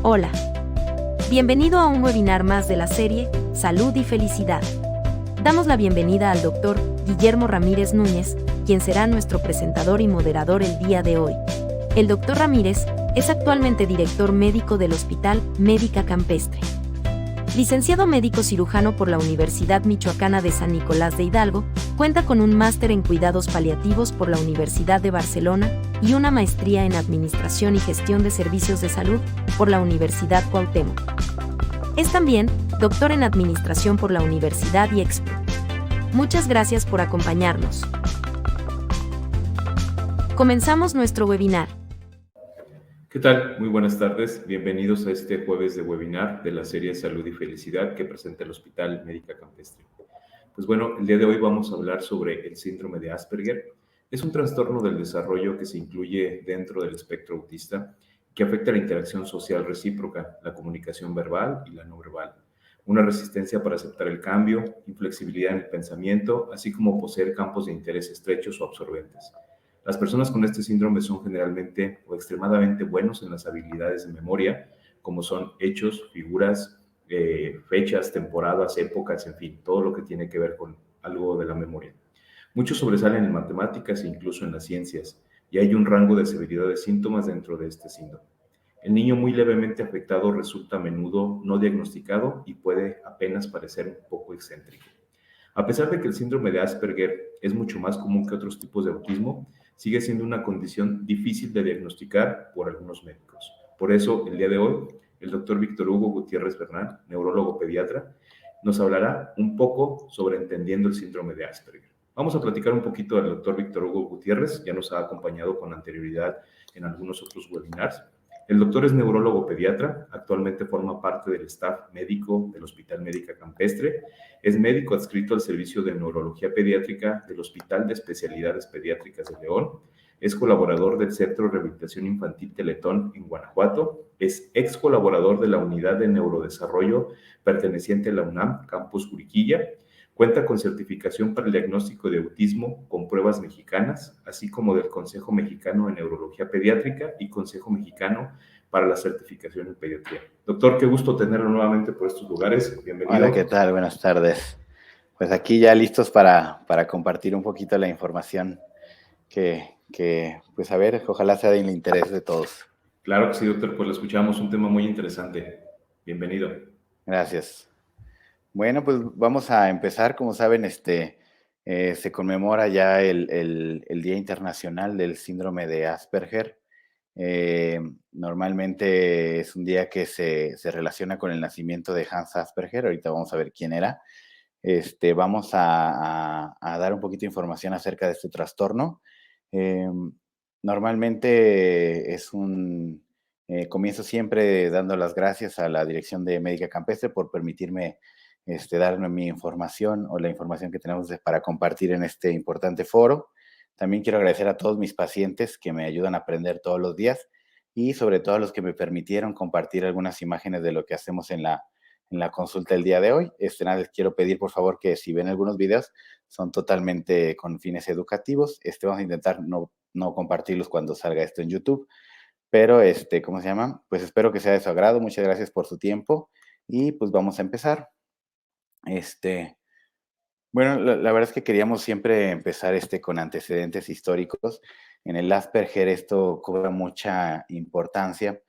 Hola. Bienvenido a un webinar más de la serie Salud y Felicidad. Damos la bienvenida al Dr. Guillermo Ramírez Núñez, quien será nuestro presentador y moderador el día de hoy. El Dr. Ramírez es actualmente director médico del Hospital Médica Campestre. Licenciado médico cirujano por la Universidad Michoacana de San Nicolás de Hidalgo, cuenta con un máster en cuidados paliativos por la Universidad de Barcelona y una maestría en Administración y Gestión de Servicios de Salud por la Universidad Cuauhtémoc. Es también doctor en Administración por la Universidad IEXPO. Muchas gracias por acompañarnos. Comenzamos nuestro webinar. ¿Qué tal? Muy buenas tardes. Bienvenidos a este jueves de webinar de la serie Salud y Felicidad que presenta el Hospital Médica Campestre. Pues bueno, el día de hoy vamos a hablar sobre el síndrome de Asperger. Es un trastorno del desarrollo que se incluye dentro del espectro autista que afecta la interacción social recíproca, la comunicación verbal y la no verbal, una resistencia para aceptar el cambio, inflexibilidad en el pensamiento, así como poseer campos de interés estrechos o absorbentes. Las personas con este síndrome son generalmente o extremadamente buenos en las habilidades de memoria, como son hechos, figuras, fechas, temporadas, épocas, en fin, todo lo que tiene que ver con algo de la memoria. Muchos sobresalen en matemáticas e incluso en las ciencias, y hay un rango de severidad de síntomas dentro de este síndrome. El niño muy levemente afectado resulta a menudo no diagnosticado y puede apenas parecer un poco excéntrico. A pesar de que el síndrome de Asperger es mucho más común que otros tipos de autismo, sigue siendo una condición difícil de diagnosticar por algunos médicos. Por eso, el día de hoy, el doctor Víctor Hugo Gutiérrez Bernal, neurólogo pediatra, nos hablará un poco sobre entendiendo el síndrome de Asperger. Vamos a platicar un poquito del doctor Víctor Hugo Gutiérrez, ya nos ha acompañado con anterioridad en algunos otros webinars. El doctor es neurólogo pediatra, actualmente forma parte del staff médico del Hospital Médica Campestre, es médico adscrito al Servicio de Neurología Pediátrica del Hospital de Especialidades Pediátricas de León, es colaborador del Centro de Rehabilitación Infantil Teletón en Guanajuato, es ex colaborador de la Unidad de Neurodesarrollo perteneciente a la UNAM, Campus Juriquilla, cuenta con certificación para el diagnóstico de autismo con pruebas mexicanas, así como del Consejo Mexicano de Neurología Pediátrica y Consejo Mexicano para la certificación en pediatría. Doctor, qué gusto tenerlo nuevamente por estos lugares. Bienvenido. Hola, ¿qué tal? Buenas tardes. Pues aquí ya listos para compartir un poquito la información que pues a ver, ojalá sea del interés de todos. Claro que sí, doctor, pues lo escuchamos, un tema muy interesante. Bienvenido. Gracias. Bueno, pues vamos a empezar. Como saben, se conmemora ya el Día Internacional del Síndrome de Asperger. Normalmente es un día que se relaciona con el nacimiento de Hans Asperger. Ahorita vamos a ver quién era. Vamos a dar un poquito de información acerca de este trastorno. Normalmente comienzo siempre dando las gracias a la Dirección de Médica Campestre por permitirme darme mi información o la información que tenemos para compartir en este importante foro. También quiero agradecer a todos mis pacientes que me ayudan a aprender todos los días y sobre todo a los que me permitieron compartir algunas imágenes de lo que hacemos en la consulta del día de hoy. Nada, les quiero pedir, por favor, que si ven algunos videos, son totalmente con fines educativos. Vamos a intentar no compartirlos cuando salga esto en YouTube, pero, ¿cómo se llama? Pues espero que sea de su agrado. Muchas gracias por su tiempo y pues vamos a empezar. Bueno, la verdad es que queríamos siempre empezar con antecedentes históricos. En el Asperger esto cobra mucha importancia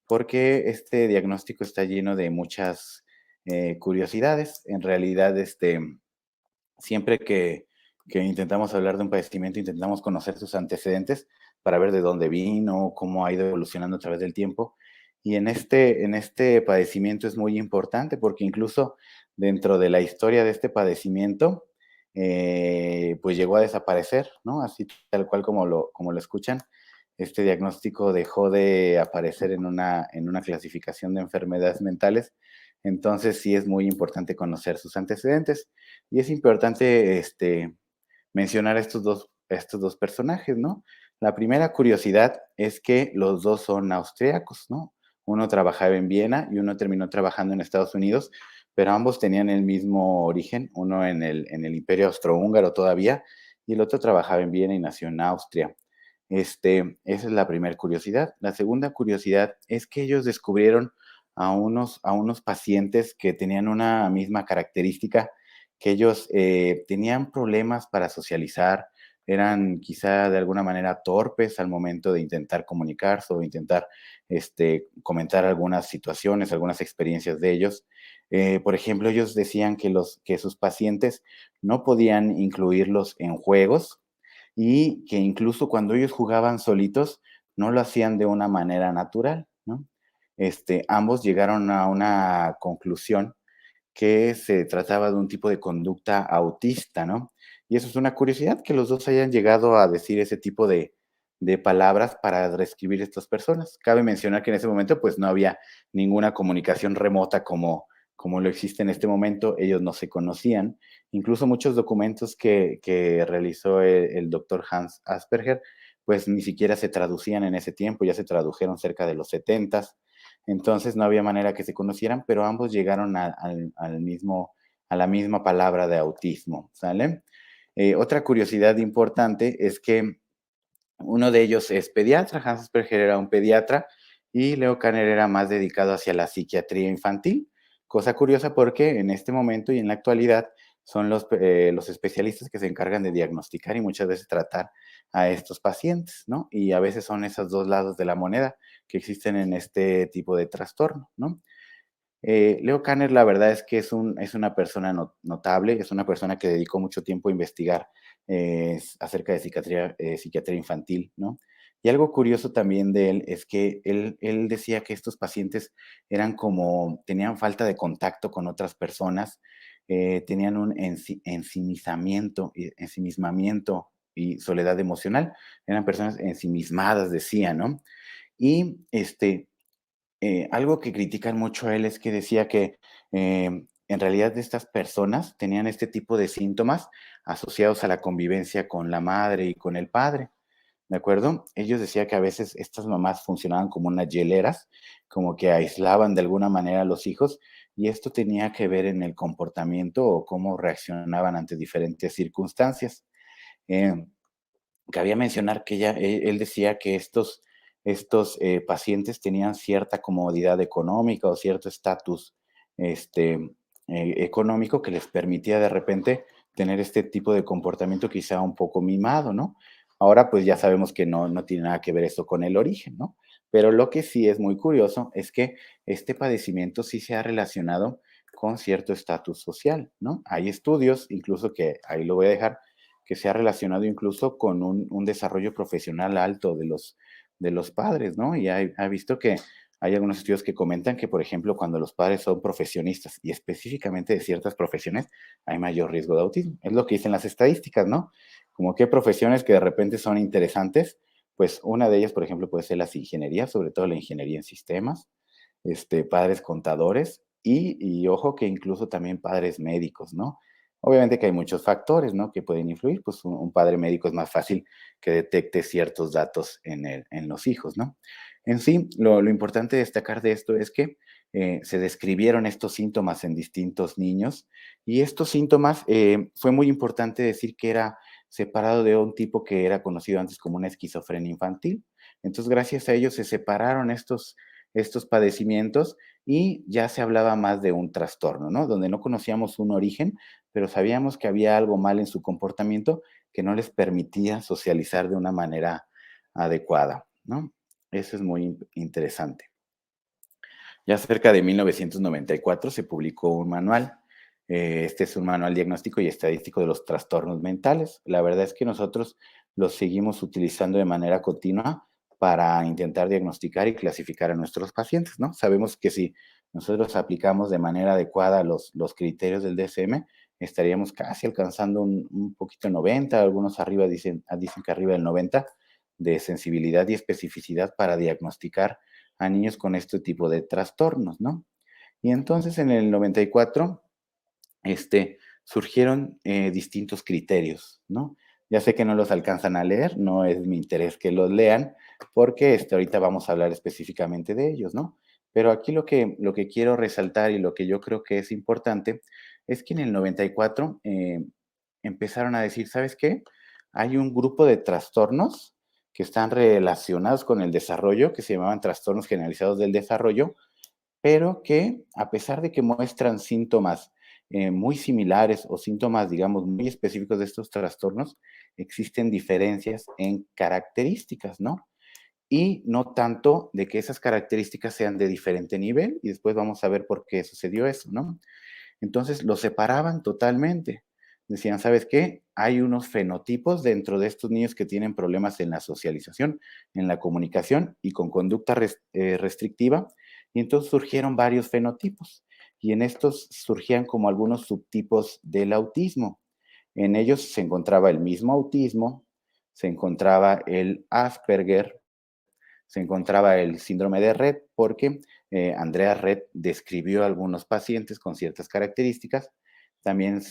porque este diagnóstico está lleno de muchas curiosidades. En realidad, siempre que intentamos hablar de un padecimiento, intentamos conocer sus antecedentes para ver de dónde vino, cómo ha ido evolucionando a través del tiempo. Y en este padecimiento es muy importante porque incluso dentro de la historia de este padecimiento, pues llegó a desaparecer, ¿no? Así tal cual como lo escuchan. Este diagnóstico dejó de aparecer en una clasificación de enfermedades mentales. Entonces sí es muy importante conocer sus antecedentes. Y es importante mencionar estos dos personajes, ¿no? La primera curiosidad es que los dos son austríacos, ¿no? Uno trabajaba en Viena y uno terminó trabajando en Estados Unidos, pero ambos tenían el mismo origen, uno en el Imperio Austrohúngaro todavía, y el otro trabajaba en Viena y nació en Austria. Esa es la primera curiosidad. La segunda curiosidad es que ellos descubrieron a unos pacientes que tenían una misma característica, que ellos tenían problemas para socializar, eran quizá de alguna manera torpes al momento de intentar comunicarse o intentar comentar algunas situaciones, algunas experiencias de ellos. Por ejemplo, ellos decían que sus pacientes no podían incluirlos en juegos y que incluso cuando ellos jugaban solitos, no lo hacían de una manera natural, ¿no? Ambos llegaron a una conclusión que se trataba de un tipo de conducta autista, ¿no? Y eso es una curiosidad, que los dos hayan llegado a decir ese tipo de palabras para describir estas personas. Cabe mencionar que en ese momento pues no había ninguna comunicación remota como lo existe en este momento, ellos no se conocían. Incluso muchos documentos que realizó el doctor Hans Asperger, pues ni siquiera se traducían en ese tiempo, ya se tradujeron cerca de los 70. Entonces no había manera que se conocieran, pero ambos llegaron a la misma palabra de autismo, ¿sale? Otra curiosidad importante es que uno de ellos es pediatra, Hans Asperger era un pediatra y Leo Kanner era más dedicado hacia la psiquiatría infantil. Cosa curiosa porque en este momento y en la actualidad son los especialistas que se encargan de diagnosticar y muchas veces tratar a estos pacientes, ¿no? Y a veces son esos dos lados de la moneda que existen en este tipo de trastorno, ¿no? Leo Kanner, la verdad es que es una persona notable, es una persona que dedicó mucho tiempo a investigar acerca de psiquiatría infantil, ¿no? Y algo curioso también de él es que él decía que estos pacientes tenían falta de contacto con otras personas, tenían un ensimismamiento y soledad emocional, eran personas ensimismadas, decía, ¿no? Y algo que critican mucho a él es que decía que en realidad estas personas tenían este tipo de síntomas asociados a la convivencia con la madre y con el padre, ¿de acuerdo? Ellos decían que a veces estas mamás funcionaban como unas hieleras, como que aislaban de alguna manera a los hijos, y esto tenía que ver en el comportamiento o cómo reaccionaban ante diferentes circunstancias. Eh, Cabía mencionar que él decía que estos pacientes tenían cierta comodidad económica o cierto estatus este, económico que les permitía de repente tener este tipo de comportamiento quizá un poco mimado, ¿no? Ahora pues ya sabemos que no tiene nada que ver eso con el origen, ¿no? Pero lo que sí es muy curioso es que este padecimiento sí se ha relacionado con cierto estatus social, ¿no? Hay estudios, incluso que ahí lo voy a dejar, que se ha relacionado incluso con un desarrollo profesional alto de los padres, ¿no? Y ha visto que hay algunos estudios que comentan que, por ejemplo, cuando los padres son profesionistas y específicamente de ciertas profesiones, hay mayor riesgo de autismo. Es lo que dicen las estadísticas, ¿no? Como qué profesiones que de repente son interesantes, pues una de ellas, por ejemplo, puede ser las ingenierías, sobre todo la ingeniería en sistemas, padres contadores y ojo que incluso también padres médicos, ¿no? Obviamente que hay muchos factores, ¿no? Que pueden influir, pues un padre médico es más fácil que detecte ciertos datos en los hijos, ¿no? En sí, lo importante de destacar de esto es que se describieron estos síntomas en distintos niños y estos síntomas fue muy importante decir que era separado de un tipo que era conocido antes como una esquizofrenia infantil. Entonces, gracias a ellos se separaron estos padecimientos y ya se hablaba más de un trastorno, ¿no? Donde no conocíamos un origen, pero sabíamos que había algo mal en su comportamiento que no les permitía socializar de una manera adecuada, ¿no? Eso es muy interesante. Ya cerca de 1994 se publicó un manual. Este es un manual diagnóstico y estadístico de los trastornos mentales. La verdad es que nosotros los seguimos utilizando de manera continua para intentar diagnosticar y clasificar a nuestros pacientes, ¿no? Sabemos que si nosotros aplicamos de manera adecuada los criterios del DSM, estaríamos casi alcanzando un poquito 90, algunos arriba dicen que arriba del 90 de sensibilidad y especificidad para diagnosticar a niños con este tipo de trastornos, ¿no? Y entonces en el 94 surgieron distintos criterios, ¿no? Ya sé que no los alcanzan a leer, no es mi interés que los lean, porque ahorita vamos a hablar específicamente de ellos, ¿no? Pero aquí lo que quiero resaltar y lo que yo creo que es importante es que en el 94 empezaron a decir, ¿sabes qué? Hay un grupo de trastornos que están relacionados con el desarrollo, que se llamaban trastornos generalizados del desarrollo, pero que a pesar de que muestran síntomas muy similares o síntomas, digamos, muy específicos de estos trastornos, existen diferencias en características, ¿no? Y no tanto de que esas características sean de diferente nivel, y después vamos a ver por qué sucedió eso, ¿no? Entonces los separaban totalmente. Decían, ¿sabes qué? Hay unos fenotipos dentro de estos niños que tienen problemas en la socialización, en la comunicación y con conducta restrictiva. Y entonces surgieron varios fenotipos. Y en estos surgían como algunos subtipos del autismo. En ellos se encontraba el mismo autismo, se encontraba el Asperger, se encontraba el síndrome de Rett, porque Andrea Rett describió algunos pacientes con ciertas características. También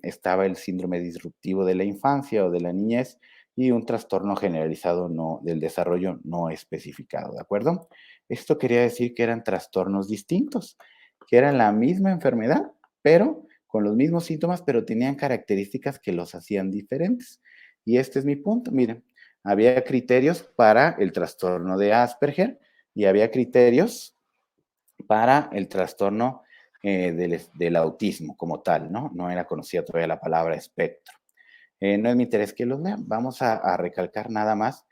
estaba el síndrome disruptivo de la infancia o de la niñez y un trastorno generalizado del desarrollo no especificado, ¿de acuerdo? Esto quería decir que eran trastornos distintos, que eran la misma enfermedad, pero con los mismos síntomas, pero tenían características que los hacían diferentes. Y este es mi punto, miren, había criterios para el trastorno de Asperger y había criterios para el trastorno del autismo como tal, ¿no? No era conocida todavía la palabra espectro. No es mi interés que los lean. Vamos a recalcar nada más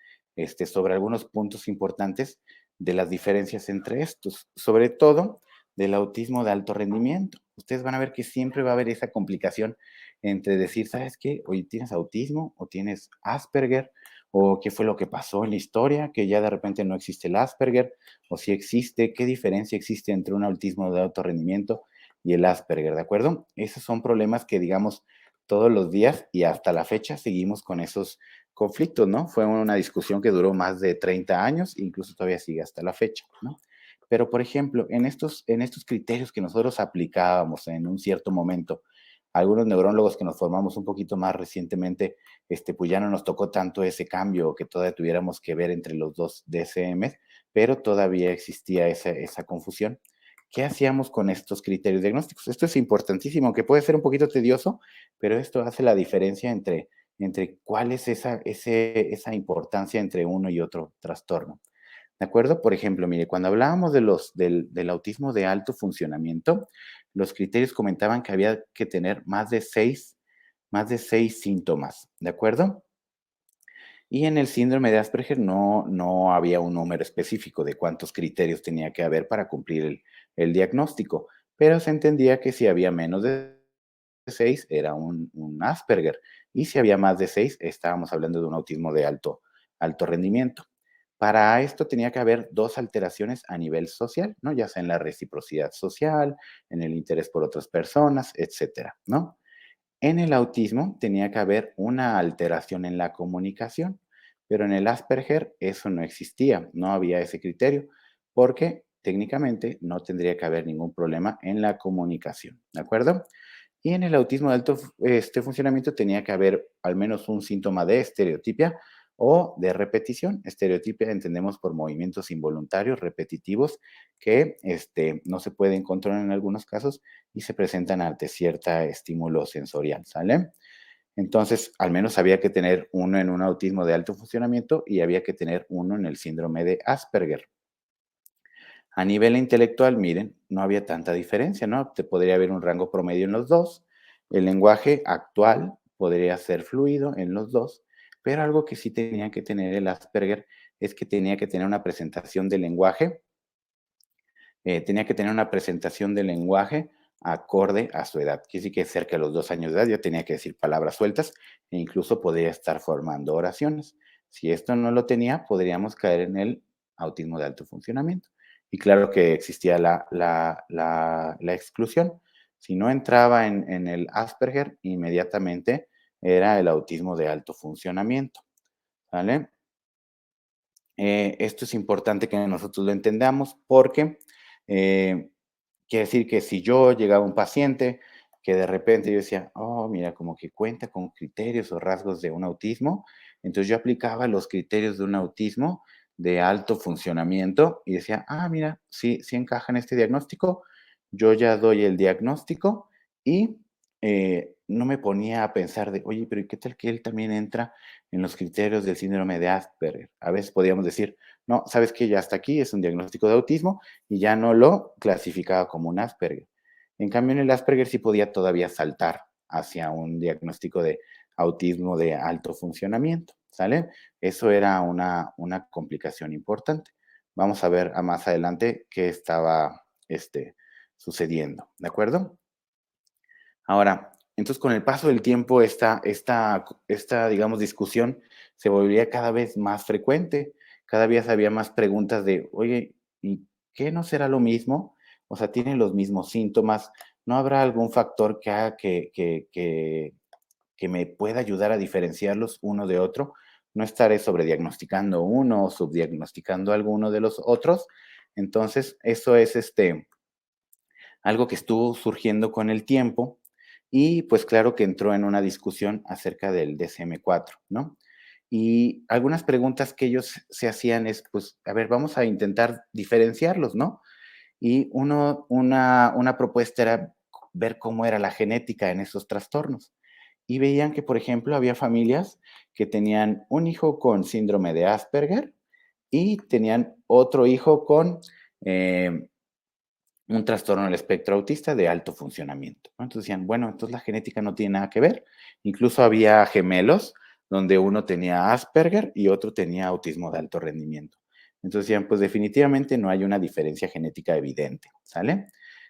sobre algunos puntos importantes de las diferencias entre estos, sobre todo del autismo de alto rendimiento. Ustedes van a ver que siempre va a haber esa complicación entre decir, ¿sabes qué? Oye, ¿tienes autismo o tienes Asperger? ¿O qué fue lo que pasó en la historia? Que ya de repente no existe el Asperger, o si existe, ¿qué diferencia existe entre un autismo de alto rendimiento y el Asperger? ¿De acuerdo? Esos son problemas que, digamos, todos los días y hasta la fecha seguimos con esos conflictos, ¿no? Fue una discusión que duró más de 30 años, incluso todavía sigue hasta la fecha, ¿no? Pero, por ejemplo, en estos criterios que nosotros aplicábamos en un cierto momento, algunos neurólogos que nos formamos un poquito más recientemente, pues ya no nos tocó tanto ese cambio que todavía tuviéramos que ver entre los dos DSMs, pero todavía existía esa confusión. ¿Qué hacíamos con estos criterios diagnósticos? Esto es importantísimo, que puede ser un poquito tedioso, pero esto hace la diferencia entre cuál es esa importancia entre uno y otro trastorno. ¿De acuerdo? Por ejemplo, mire, cuando hablábamos del autismo de alto funcionamiento, los criterios comentaban que había que tener más de seis síntomas, ¿de acuerdo? Y en el síndrome de Asperger no había un número específico de cuántos criterios tenía que haber para cumplir el diagnóstico, pero se entendía que si había menos de 6 era un Asperger y si había más de 6 estábamos hablando de un autismo de alto rendimiento. Para esto tenía que haber dos alteraciones a nivel social, ¿no? Ya sea en la reciprocidad social, en el interés por otras personas, etcétera, ¿no? En el autismo tenía que haber una alteración en la comunicación, pero en el Asperger eso no existía, no había ese criterio, porque técnicamente no tendría que haber ningún problema en la comunicación, ¿de acuerdo? Y en el autismo de alto funcionamiento tenía que haber al menos un síntoma de estereotipia o de repetición. Estereotipia entendemos por movimientos involuntarios repetitivos que no se pueden controlar en algunos casos y se presentan ante cierta estímulo sensorial, ¿sale? Entonces, al menos había que tener uno en un autismo de alto funcionamiento y había que tener uno en el síndrome de Asperger. A nivel intelectual, miren, no había tanta diferencia, ¿no? Te podría haber un rango promedio en los dos. El lenguaje actual podría ser fluido en los dos, pero algo que sí tenía que tener el Asperger es que tenía que tener una presentación de lenguaje, acorde a su edad. Quiere decir que cerca de los 2 años de edad ya tenía que decir palabras sueltas e incluso podría estar formando oraciones. Si esto no lo tenía, podríamos caer en el autismo de alto funcionamiento. Y claro que existía la exclusión. Si no entraba en el Asperger, inmediatamente era el autismo de alto funcionamiento. ¿Vale? Esto es importante que nosotros lo entendamos porque quiere decir que si yo llegaba a un paciente que de repente yo decía, oh, mira, como que cuenta con criterios o rasgos de un autismo, entonces yo aplicaba los criterios de un autismo de alto funcionamiento y decía, ah, mira, sí, sí encaja en este diagnóstico, yo ya doy el diagnóstico y no me ponía a pensar de, oye, pero ¿qué tal que él también entra en los criterios del síndrome de Asperger? A veces podíamos decir, no, sabes que ya hasta aquí es un diagnóstico de autismo y ya no lo clasificaba como un Asperger. En cambio, en el Asperger sí podía todavía saltar hacia un diagnóstico de autismo de alto funcionamiento, ¿sale? Eso era una complicación importante. Vamos a ver a más adelante qué estaba sucediendo, ¿de acuerdo? Ahora, entonces con el paso del tiempo, digamos, discusión se volvía cada vez más frecuente. Cada vez había más preguntas de, oye, ¿y qué no será lo mismo? O sea, ¿tienen los mismos síntomas? ¿No habrá algún factor que haga que me pueda ayudar a diferenciarlos uno de otro? No estaré sobrediagnosticando uno o subdiagnosticando alguno de los otros. Entonces, eso es algo que estuvo surgiendo con el tiempo y pues claro que entró en una discusión acerca del DSM-4, ¿no? Y algunas preguntas que ellos se hacían es, pues, a ver, vamos a intentar diferenciarlos, ¿no? Y una propuesta era ver cómo era la genética en esos trastornos. Y veían que, por ejemplo, había familias que tenían un hijo con síndrome de Asperger y tenían otro hijo con eh, un trastorno del espectro autista de alto funcionamiento, ¿no? Entonces decían, bueno, entonces la genética no tiene nada que ver. Incluso había gemelos donde uno tenía Asperger y otro tenía autismo de alto rendimiento. Entonces decían, pues definitivamente no hay una diferencia genética evidente, ¿sale?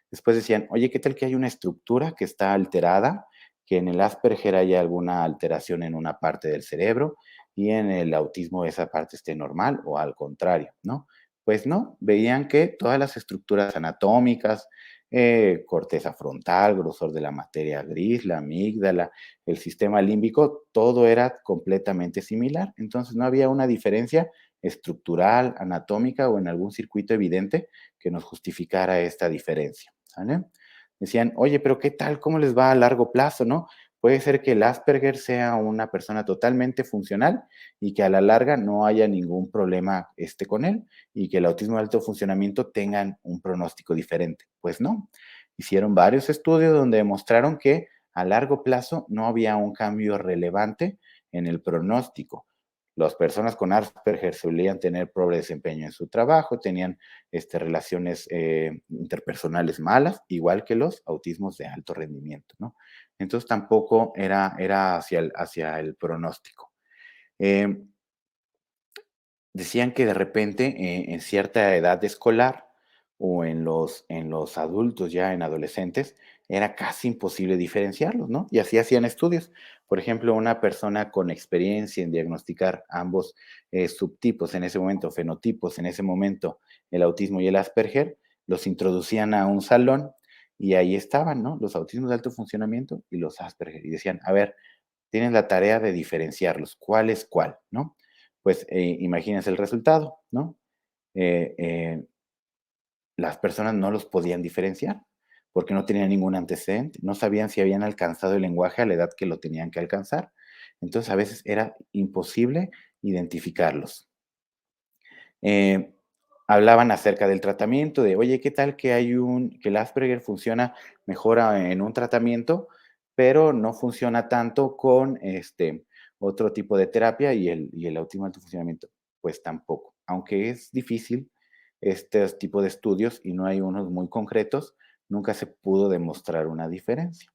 Después decían, oye, ¿qué tal que hay una estructura que está alterada, que en el Asperger hay alguna alteración en una parte del cerebro y en el autismo esa parte esté normal o al contrario, ¿no? Pues no, veían que todas las estructuras anatómicas, corteza frontal, grosor de la materia gris, la amígdala, el sistema límbico, todo era completamente similar. Entonces no había una diferencia estructural, anatómica o en algún circuito evidente que nos justificara esta diferencia, ¿sale? Decían, oye, pero ¿qué tal? ¿Cómo les va a largo plazo, no? Puede ser que el Asperger sea una persona totalmente funcional y que a la larga no haya ningún problema con él y que el autismo de alto funcionamiento tengan un pronóstico diferente. Pues no. Hicieron varios estudios donde demostraron que a largo plazo no había un cambio relevante en el pronóstico. Las personas con Asperger solían tener pobre desempeño en su trabajo, tenían relaciones interpersonales malas, igual que los autismos de alto rendimiento, ¿no? Entonces tampoco era hacia el pronóstico. Eh, Decían que de repente en cierta edad escolar o en los adultos, ya en adolescentes, era casi imposible diferenciarlos, ¿no? Y así hacían estudios. Por ejemplo, una persona con experiencia en diagnosticar ambos subtipos en ese momento, fenotipos en ese momento, el autismo y el Asperger, los introducían a un salón y ahí estaban, ¿no? Los autismos de alto funcionamiento y los Asperger. Y decían, a ver, tienes la tarea de diferenciarlos, ¿cuál es cuál, no? Pues imagínense el resultado, ¿no? Eh, eh, las personas no los podían diferenciar porque no tenían ningún antecedente, no sabían si habían alcanzado el lenguaje a la edad que lo tenían que alcanzar. Entonces, a veces era imposible identificarlos. Eh, Hablaban acerca del tratamiento, de, oye, ¿qué tal que el Asperger funciona mejor en un tratamiento, pero no funciona tanto con otro tipo de terapia y el autismo de alto funcionamiento? Pues tampoco. Aunque es difícil este tipo de estudios y no hay unos muy concretos, nunca se pudo demostrar una diferencia.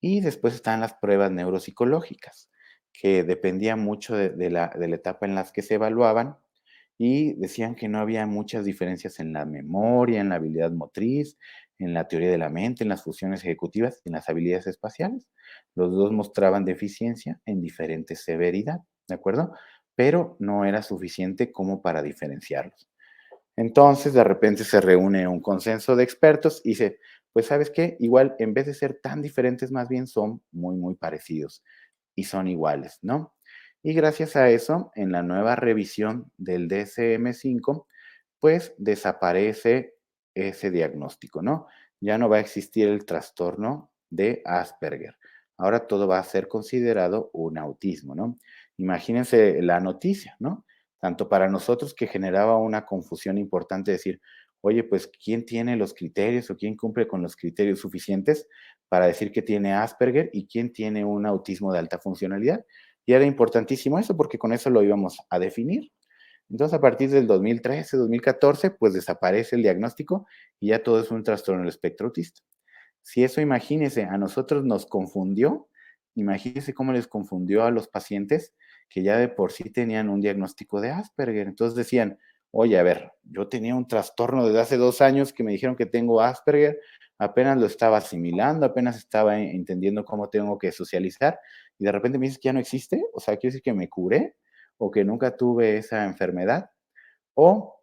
Y después están las pruebas neuropsicológicas, que dependía mucho de la etapa en las que se evaluaban y decían que no había muchas diferencias en la memoria, en la habilidad motriz, en la teoría de la mente, en las funciones ejecutivas, en las habilidades espaciales. Los dos mostraban deficiencia en diferente severidad, ¿de acuerdo? Pero no era suficiente como para diferenciarlos. Entonces, de repente se reúne un consenso de expertos y dice, pues sabes qué, igual en vez de ser tan diferentes, más bien son muy, muy parecidos y son iguales, ¿no? Y gracias a eso, en la nueva revisión del DSM-5, pues desaparece ese diagnóstico, ¿no? Ya no va a existir el trastorno de Asperger. Ahora todo va a ser considerado un autismo, ¿no? Imagínense la noticia, ¿no? Tanto para nosotros que generaba una confusión importante decir, oye, pues, ¿quién tiene los criterios o quién cumple con los criterios suficientes para decir que tiene Asperger y quién tiene un autismo de alta funcionalidad? Y era importantísimo eso porque con eso lo íbamos a definir. Entonces, a partir del 2013, 2014, pues desaparece el diagnóstico y ya todo es un trastorno del espectro autista. Si eso, imagínense, a nosotros nos confundió, imagínense cómo les confundió a los pacientes que ya de por sí tenían un diagnóstico de Asperger. Entonces decían, oye, a ver, yo tenía un trastorno desde hace 2 años que me dijeron que tengo Asperger, apenas lo estaba asimilando, apenas estaba entendiendo cómo tengo que socializar y de repente me dices que ya no existe, o sea, quiere decir que me curé o que nunca tuve esa enfermedad o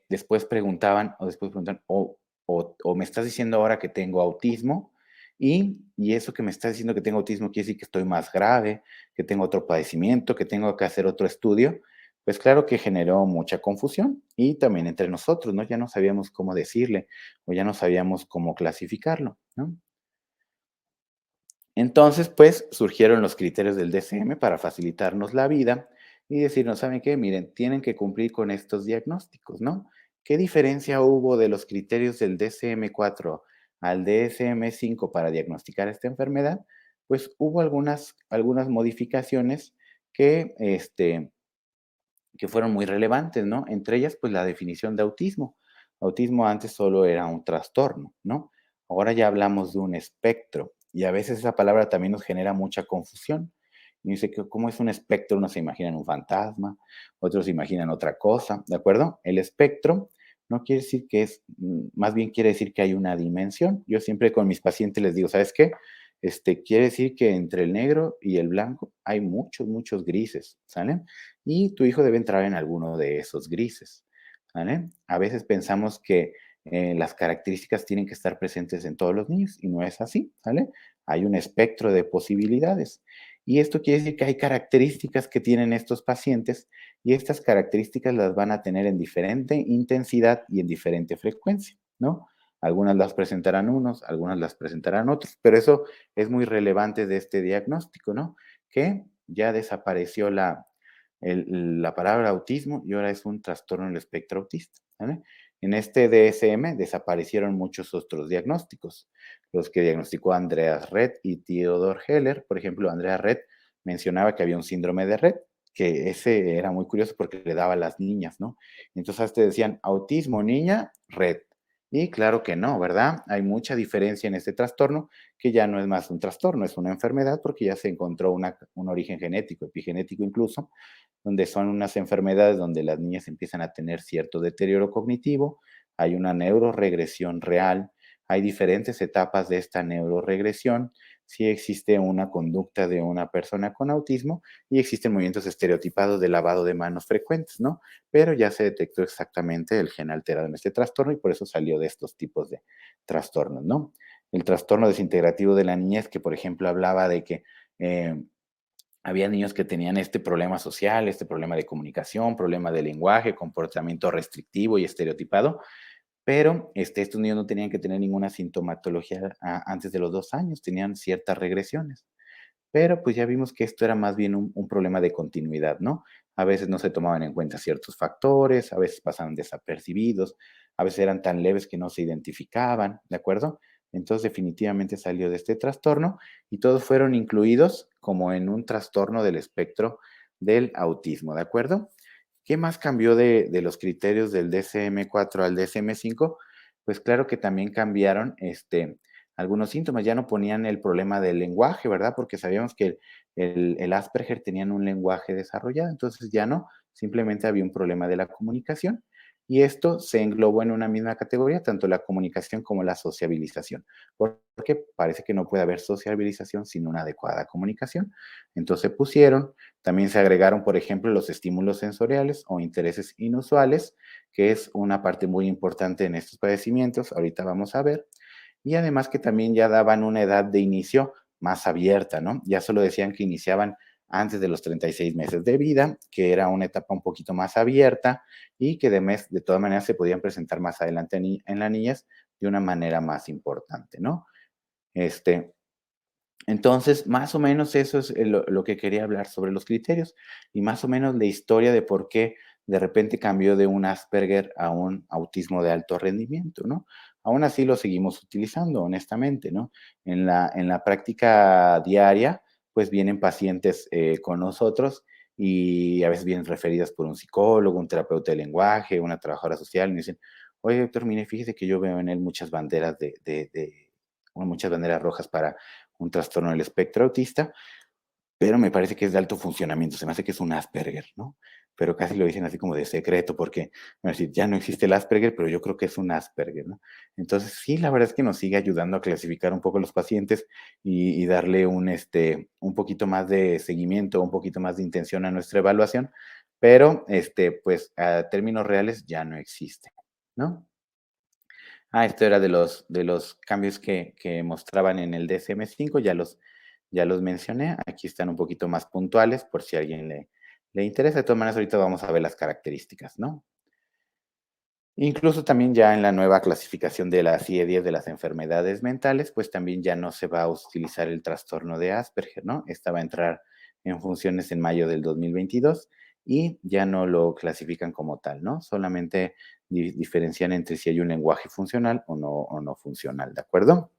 después preguntaban, o después preguntan, o me estás diciendo ahora que tengo autismo, y eso que me estás diciendo que tengo autismo quiere decir que estoy más grave, que tengo otro padecimiento, que tengo que hacer otro estudio. Pues claro que generó mucha confusión y también entre nosotros, ¿no? Ya no sabíamos cómo decirle o ya no sabíamos cómo clasificarlo, ¿no? Entonces, pues surgieron los criterios del DSM para facilitarnos la vida y decirnos, ¿saben qué? Miren, tienen que cumplir con estos diagnósticos, ¿no? ¿Qué diferencia hubo de los criterios del DSM-4 al DSM-5 para diagnosticar esta enfermedad? Pues hubo algunas modificaciones que, que fueron muy relevantes, ¿no? Entre ellas, pues la definición de autismo. Autismo antes solo era un trastorno, ¿no? Ahora ya hablamos de un espectro y a veces esa palabra también nos genera mucha confusión. Y dice que cómo es un espectro, unos se imaginan un fantasma, otros se imaginan otra cosa, ¿de acuerdo? El espectro no quiere decir que es, más bien quiere decir que hay una dimensión. Yo siempre con mis pacientes les digo, ¿sabes qué? Quiere decir que entre el negro y el blanco hay muchos, muchos grises, ¿sale? Y tu hijo debe entrar en alguno de esos grises, ¿vale? A veces pensamos que las características tienen que estar presentes en todos los niños y no es así, ¿vale? Hay un espectro de posibilidades. Y esto quiere decir que hay características que tienen estos pacientes y estas características las van a tener en diferente intensidad y en diferente frecuencia, ¿no? Algunas las presentarán unos, algunas las presentarán otros, pero eso es muy relevante de este diagnóstico, ¿no? Que ya desapareció la palabra autismo y ahora es un trastorno del espectro autista, ¿vale? En este DSM desaparecieron muchos otros diagnósticos, los que diagnosticó Andreas Rett y Theodor Heller. Por ejemplo, Andreas Rett mencionaba que había un síndrome de Rett, que ese era muy curioso porque le daba a las niñas, ¿no? Entonces te decían, autismo niña, Rett. Y claro que no, ¿verdad? Hay mucha diferencia en este trastorno, que ya no es más un trastorno, es una enfermedad porque ya se encontró un origen genético, epigenético incluso, donde son unas enfermedades donde las niñas empiezan a tener cierto deterioro cognitivo, hay una neuroregresión real, hay diferentes etapas de esta neuroregresión, sí existe una conducta de una persona con autismo y existen movimientos estereotipados de lavado de manos frecuentes, ¿no? Pero ya se detectó exactamente el gen alterado en este trastorno y por eso salió de estos tipos de trastornos, ¿no? El trastorno desintegrativo de la niñez, que por ejemplo hablaba de que había niños que tenían este problema social, este problema de comunicación, problema de lenguaje, comportamiento restrictivo y estereotipado, pero estos niños no tenían que tener ninguna sintomatología antes de los 2 años, tenían ciertas regresiones. Pero pues ya vimos que esto era más bien un problema de continuidad, ¿no? A veces no se tomaban en cuenta ciertos factores, a veces pasaban desapercibidos, a veces eran tan leves que no se identificaban, ¿de acuerdo? Entonces definitivamente salió de este trastorno y todos fueron incluidos como en un trastorno del espectro del autismo, ¿de acuerdo? ¿Qué más cambió de los criterios del DSM-4 al DSM-5? Pues claro que también cambiaron algunos síntomas, ya no ponían el problema del lenguaje, ¿verdad? Porque sabíamos que el Asperger tenían un lenguaje desarrollado, entonces ya no, simplemente había un problema de la comunicación. Y esto se englobó en una misma categoría, tanto la comunicación como la sociabilización, porque parece que no puede haber sociabilización sin una adecuada comunicación. Entonces pusieron, también se agregaron, por ejemplo, los estímulos sensoriales o intereses inusuales, que es una parte muy importante en estos padecimientos, ahorita vamos a ver. Y además que también ya daban una edad de inicio más abierta, ¿no? Ya solo decían que iniciaban antes de los 36 meses de vida, que era una etapa un poquito más abierta y que de todas maneras se podían presentar más adelante en la niñez de una manera más importante, ¿no? Este, entonces, más o menos eso es lo que quería hablar sobre los criterios y más o menos la historia de por qué de repente cambió de un Asperger a un autismo de alto rendimiento, ¿no? Aún así lo seguimos utilizando, honestamente, ¿no? En la práctica diaria, pues vienen pacientes con nosotros y a veces vienen referidas por un psicólogo, un terapeuta de lenguaje, una trabajadora social, y me dicen, oye, doctor, mire, fíjese que yo veo en él muchas banderas muchas banderas rojas para un trastorno del espectro autista, pero me parece que es de alto funcionamiento, se me hace que es un Asperger, ¿no? Pero casi lo dicen así como de secreto, porque, van a decir, ya no existe el Asperger, pero yo creo que es un Asperger, ¿no? Entonces, sí, la verdad es que nos sigue ayudando a clasificar un poco los pacientes y darle un poquito más de seguimiento, un poquito más de intención a nuestra evaluación, pero, pues, a términos reales ya no existe, ¿no? Esto era de los cambios que mostraban en el DSM-5, ya los mencioné. Aquí están un poquito más puntuales por si a alguien le interesa. De todas maneras, ahorita vamos a ver las características, ¿no? Incluso también ya en la nueva clasificación de la CIE-10 de las enfermedades mentales, pues también ya no se va a utilizar el trastorno de Asperger, ¿no? Esta va a entrar en funciones en mayo del 2022 y ya no lo clasifican como tal, ¿no? Solamente diferencian entre si hay un lenguaje funcional o no funcional, ¿de acuerdo?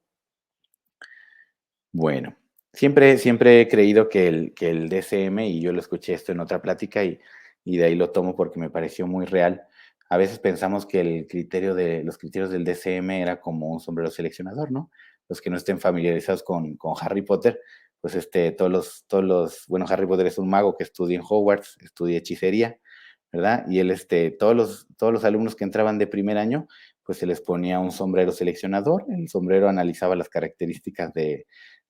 Bueno, siempre he creído que el DSM, y yo lo escuché esto en otra plática y de ahí lo tomo porque me pareció muy real. A veces pensamos que los criterios del DSM era como un sombrero seleccionador, ¿no? Los que no estén familiarizados con Harry Potter, pues bueno, Harry Potter es un mago que estudia en Hogwarts, estudia hechicería, ¿verdad? Y él, todos los alumnos que entraban de primer año, pues se les ponía un sombrero seleccionador. El sombrero analizaba las características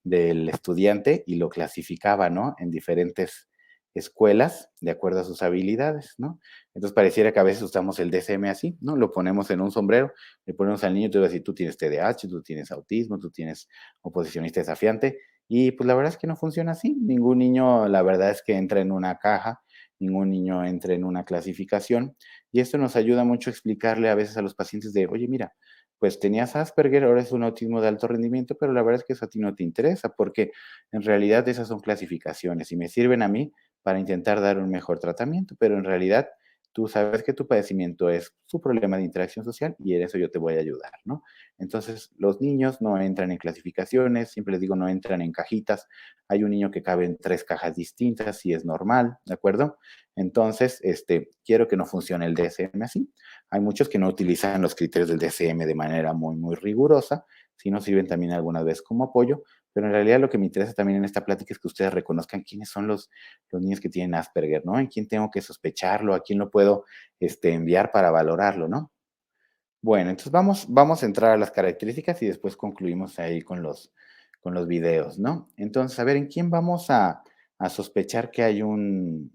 del estudiante y lo clasificaba, ¿no? En diferentes escuelas de acuerdo a sus habilidades, ¿no? Entonces pareciera que a veces usamos el DSM así, ¿no? Lo ponemos en un sombrero, le ponemos al niño y tú vas a decir, tú tienes TDAH, tú tienes autismo, tú tienes oposicionista desafiante, y pues la verdad es que no funciona así. Ningún niño, la verdad es que entra en una caja, ningún niño entra en una clasificación, y esto nos ayuda mucho a explicarle a veces a los pacientes de, oye, mira, pues tenías Asperger, ahora es un autismo de alto rendimiento, pero la verdad es que eso a ti no te interesa, porque en realidad esas son clasificaciones y me sirven a mí para intentar dar un mejor tratamiento, pero en realidad tú sabes que tu padecimiento es su problema de interacción social y en eso yo te voy a ayudar, ¿no? Entonces, los niños no entran en clasificaciones, siempre les digo, no entran en cajitas. Hay un niño que cabe en 3 cajas distintas y es normal, ¿de acuerdo? Entonces, quiero que no funcione el DSM así. Hay muchos que no utilizan los criterios del DSM de manera muy, muy rigurosa, sino sirven también algunas veces como apoyo, pero en realidad lo que me interesa también en esta plática es que ustedes reconozcan quiénes son los niños que tienen Asperger, ¿no? En quién tengo que sospecharlo, a quién lo puedo enviar para valorarlo, ¿no? Bueno, entonces vamos a entrar a las características y después concluimos ahí con los videos, ¿no? Entonces, a ver, ¿en quién vamos a sospechar que hay un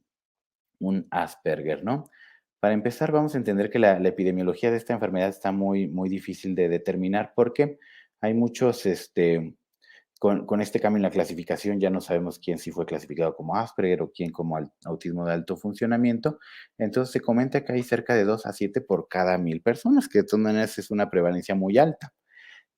Asperger, ¿no? Para empezar, vamos a entender que la epidemiología de esta enfermedad está muy, muy difícil de determinar porque hay muchos, con este cambio en la clasificación ya no sabemos quién sí fue clasificado como Asperger o quién como autismo de alto funcionamiento. Entonces se comenta que hay cerca de 2 a 7 por cada 1000 personas, que de todas maneras es una prevalencia muy alta.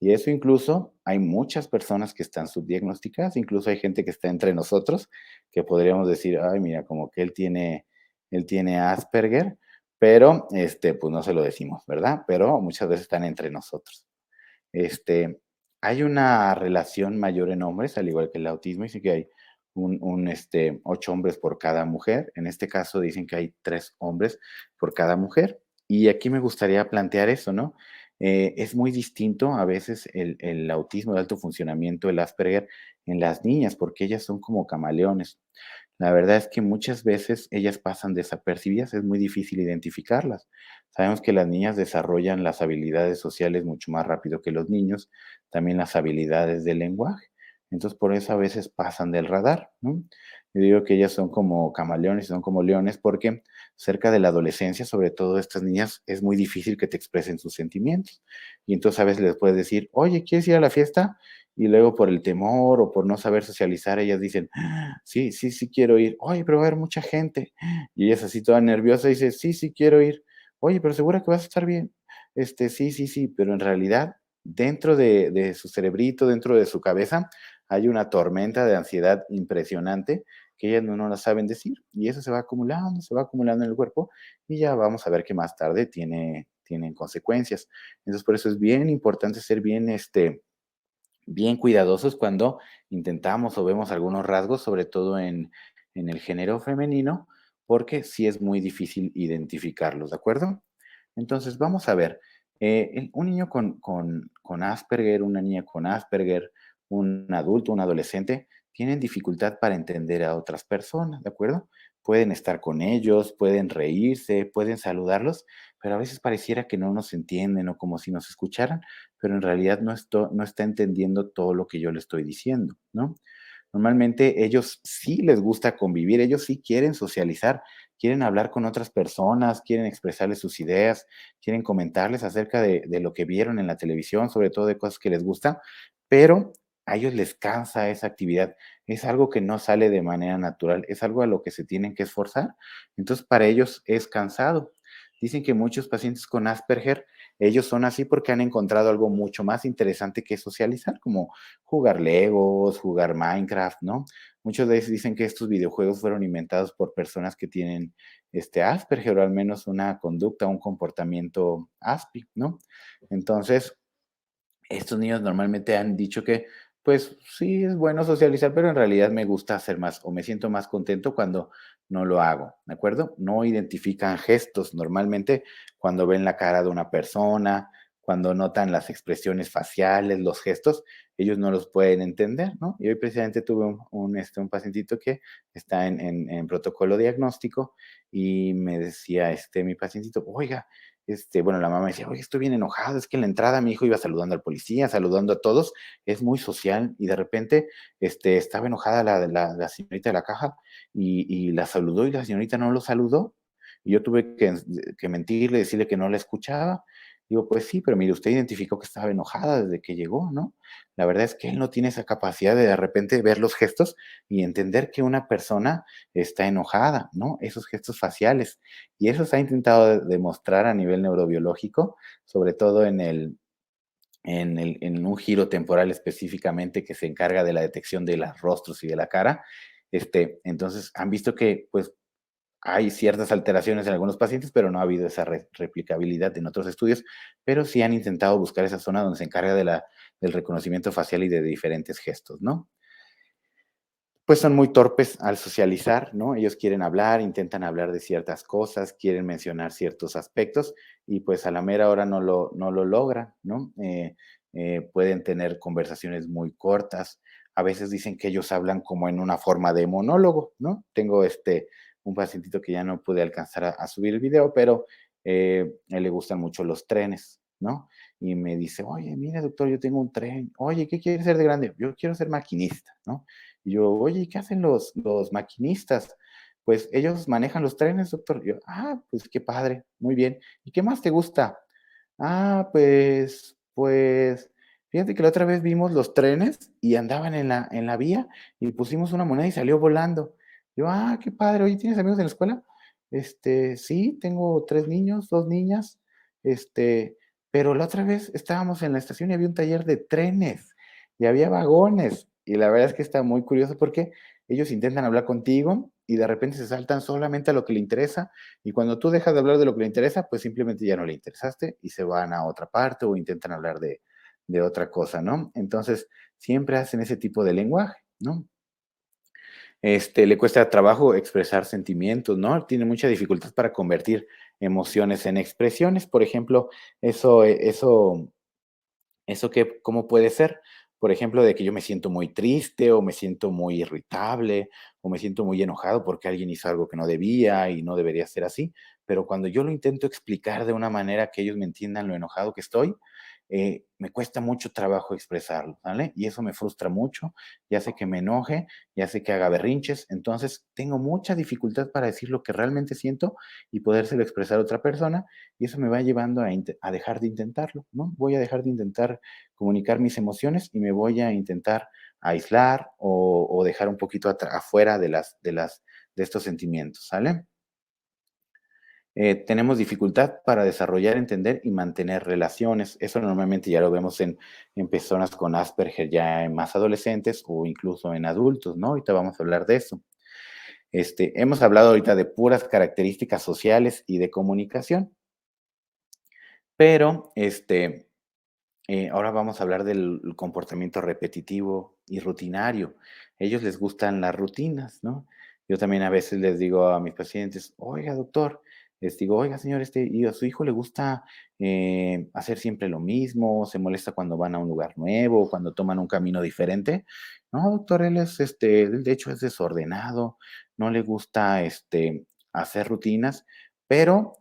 Y eso incluso hay muchas personas que están subdiagnosticadas, incluso hay gente que está entre nosotros, que podríamos decir, ay, mira, como que él tiene Asperger, pero pues no se lo decimos, ¿verdad? Pero muchas veces están entre nosotros. Este, Hay una relación mayor en hombres, al igual que el autismo, dice que hay 8 hombres por cada mujer. En este caso dicen que hay 3 hombres por cada mujer. Y aquí me gustaría plantear eso, ¿no? Es muy distinto a veces el autismo de alto funcionamiento, el Asperger, en las niñas, porque ellas son como camaleones. La verdad es que muchas veces ellas pasan desapercibidas, es muy difícil identificarlas. Sabemos que las niñas desarrollan las habilidades sociales mucho más rápido que los niños, también las habilidades del lenguaje. Entonces, por eso a veces pasan del radar, ¿no? Yo digo que ellas son como camaleones, son como leones, porque cerca de la adolescencia, sobre todo estas niñas, es muy difícil que te expresen sus sentimientos. Y entonces a veces les puedes decir, oye, ¿quieres ir a la fiesta? Y luego por el temor o por no saber socializar, ellas dicen, sí, sí, sí quiero ir. Oye, pero va a haber mucha gente. Y ella es así toda nerviosa y dice, sí, sí quiero ir. Oye, pero segura que vas a estar bien. Sí, sí, sí, pero en realidad dentro de su cerebrito, dentro de su cabeza, hay una tormenta de ansiedad impresionante que ellas no las saben decir, y eso se va acumulando en el cuerpo, y ya vamos a ver que más tarde tienen consecuencias. Entonces, por eso es bien importante ser bien cuidadosos cuando intentamos o vemos algunos rasgos, sobre todo en el género femenino, porque sí es muy difícil identificarlos, ¿de acuerdo? Entonces, vamos a ver, un niño con Asperger, una niña con Asperger, un adulto, un adolescente, tienen dificultad para entender a otras personas, ¿de acuerdo? Pueden estar con ellos, pueden reírse, pueden saludarlos, pero a veces pareciera que no nos entienden o como si nos escucharan, pero en realidad no está entendiendo todo lo que yo le estoy diciendo, ¿no? Normalmente ellos sí les gusta convivir, ellos sí quieren socializar, quieren hablar con otras personas, quieren expresarles sus ideas, quieren comentarles acerca de lo que vieron en la televisión, sobre todo de cosas que les gustan, pero a ellos les cansa esa actividad. Es algo que no sale de manera natural, es algo a lo que se tienen que esforzar. Entonces, para ellos es cansado. Dicen que muchos pacientes con Asperger, ellos son así porque han encontrado algo mucho más interesante que socializar, como jugar Legos, jugar Minecraft, ¿no? Muchos de ellos dicen que estos videojuegos fueron inventados por personas que tienen Asperger o al menos una conducta, un comportamiento ASPI, ¿no? Entonces, estos niños normalmente han dicho que, pues sí, es bueno socializar, pero en realidad me gusta hacer más o me siento más contento cuando no lo hago, ¿de acuerdo? No identifican gestos normalmente cuando ven la cara de una persona, cuando notan las expresiones faciales, los gestos, ellos no los pueden entender, ¿no? Y hoy precisamente tuve un pacientito que está en protocolo diagnóstico y me decía mi pacientito, oiga, bueno, la mamá decía, oye, estoy bien enojado, es que en la entrada mi hijo iba saludando al policía, saludando a todos, es muy social, y de repente, estaba enojada la señorita de la caja, y la saludó, y la señorita no lo saludó, y yo tuve que mentirle, decirle que no la escuchaba. Digo, pues sí, pero mire, usted identificó que estaba enojada desde que llegó, ¿no? La verdad es que él no tiene esa capacidad de repente ver los gestos y entender que una persona está enojada, ¿no? Esos gestos faciales. Y eso se ha intentado demostrar a nivel neurobiológico, sobre todo en un giro temporal específicamente que se encarga de la detección de los rostros y de la cara. Entonces, han visto que, pues, hay ciertas alteraciones en algunos pacientes, pero no ha habido esa replicabilidad en otros estudios, pero sí han intentado buscar esa zona donde se encarga del reconocimiento facial y de diferentes gestos, ¿no? Pues son muy torpes al socializar, ¿no? Ellos quieren hablar, intentan hablar de ciertas cosas, quieren mencionar ciertos aspectos y pues a la mera hora no lo logran, ¿no? Pueden tener conversaciones muy cortas. A veces dicen que ellos hablan como en una forma de monólogo, ¿no? Tengo un pacientito que ya no pude alcanzar a subir el video, pero a él le gustan mucho los trenes, ¿no? Y me dice, oye, mira, doctor, yo tengo un tren. Oye, ¿qué quieres ser de grande? Yo quiero ser maquinista, ¿no? Y yo, oye, ¿qué hacen los maquinistas? Pues ellos manejan los trenes, doctor. Y yo, pues qué padre, muy bien. ¿Y qué más te gusta? Pues, fíjate que la otra vez vimos los trenes y andaban en la vía y pusimos una moneda y salió volando. Yo, qué padre. Oye, ¿tienes amigos en la escuela? Sí, tengo 3 niños, 2 niñas. Pero la otra vez estábamos en la estación y había un taller de trenes y había vagones. Y la verdad es que está muy curioso porque ellos intentan hablar contigo y de repente se saltan solamente a lo que le interesa y cuando tú dejas de hablar de lo que le interesa, pues simplemente ya no le interesaste y se van a otra parte o intentan hablar de otra cosa, ¿no? Entonces, siempre hacen ese tipo de lenguaje, ¿no? Le cuesta trabajo expresar sentimientos, ¿no? Tiene mucha dificultad para convertir emociones en expresiones. Por ejemplo, eso que, ¿cómo puede ser? Por ejemplo, de que yo me siento muy triste o me siento muy irritable o me siento muy enojado porque alguien hizo algo que no debía y no debería ser así. Pero cuando yo lo intento explicar de una manera que ellos me entiendan lo enojado que estoy, me cuesta mucho trabajo expresarlo, ¿vale? Y eso me frustra mucho, ya sé que me enoje, ya sé que haga berrinches, entonces tengo mucha dificultad para decir lo que realmente siento y podérselo expresar a otra persona y eso me va llevando a dejar de intentarlo, ¿no? Voy a dejar de intentar comunicar mis emociones y me voy a intentar aislar o dejar un poquito afuera de estos sentimientos, ¿sale? Tenemos dificultad para desarrollar, entender y mantener relaciones. Eso normalmente ya lo vemos en personas con Asperger ya en más adolescentes o incluso en adultos, ¿no? Ahorita vamos a hablar de eso. Hemos hablado ahorita de puras características sociales y de comunicación, pero ahora vamos a hablar del comportamiento repetitivo y rutinario. Ellos les gustan las rutinas, ¿no? Yo también a veces les digo a mis pacientes, oiga, doctor, les digo, oiga, señor, y a su hijo le gusta hacer siempre lo mismo, se molesta cuando van a un lugar nuevo, cuando toman un camino diferente. No, doctor, él de hecho es desordenado, no le gusta, hacer rutinas, pero,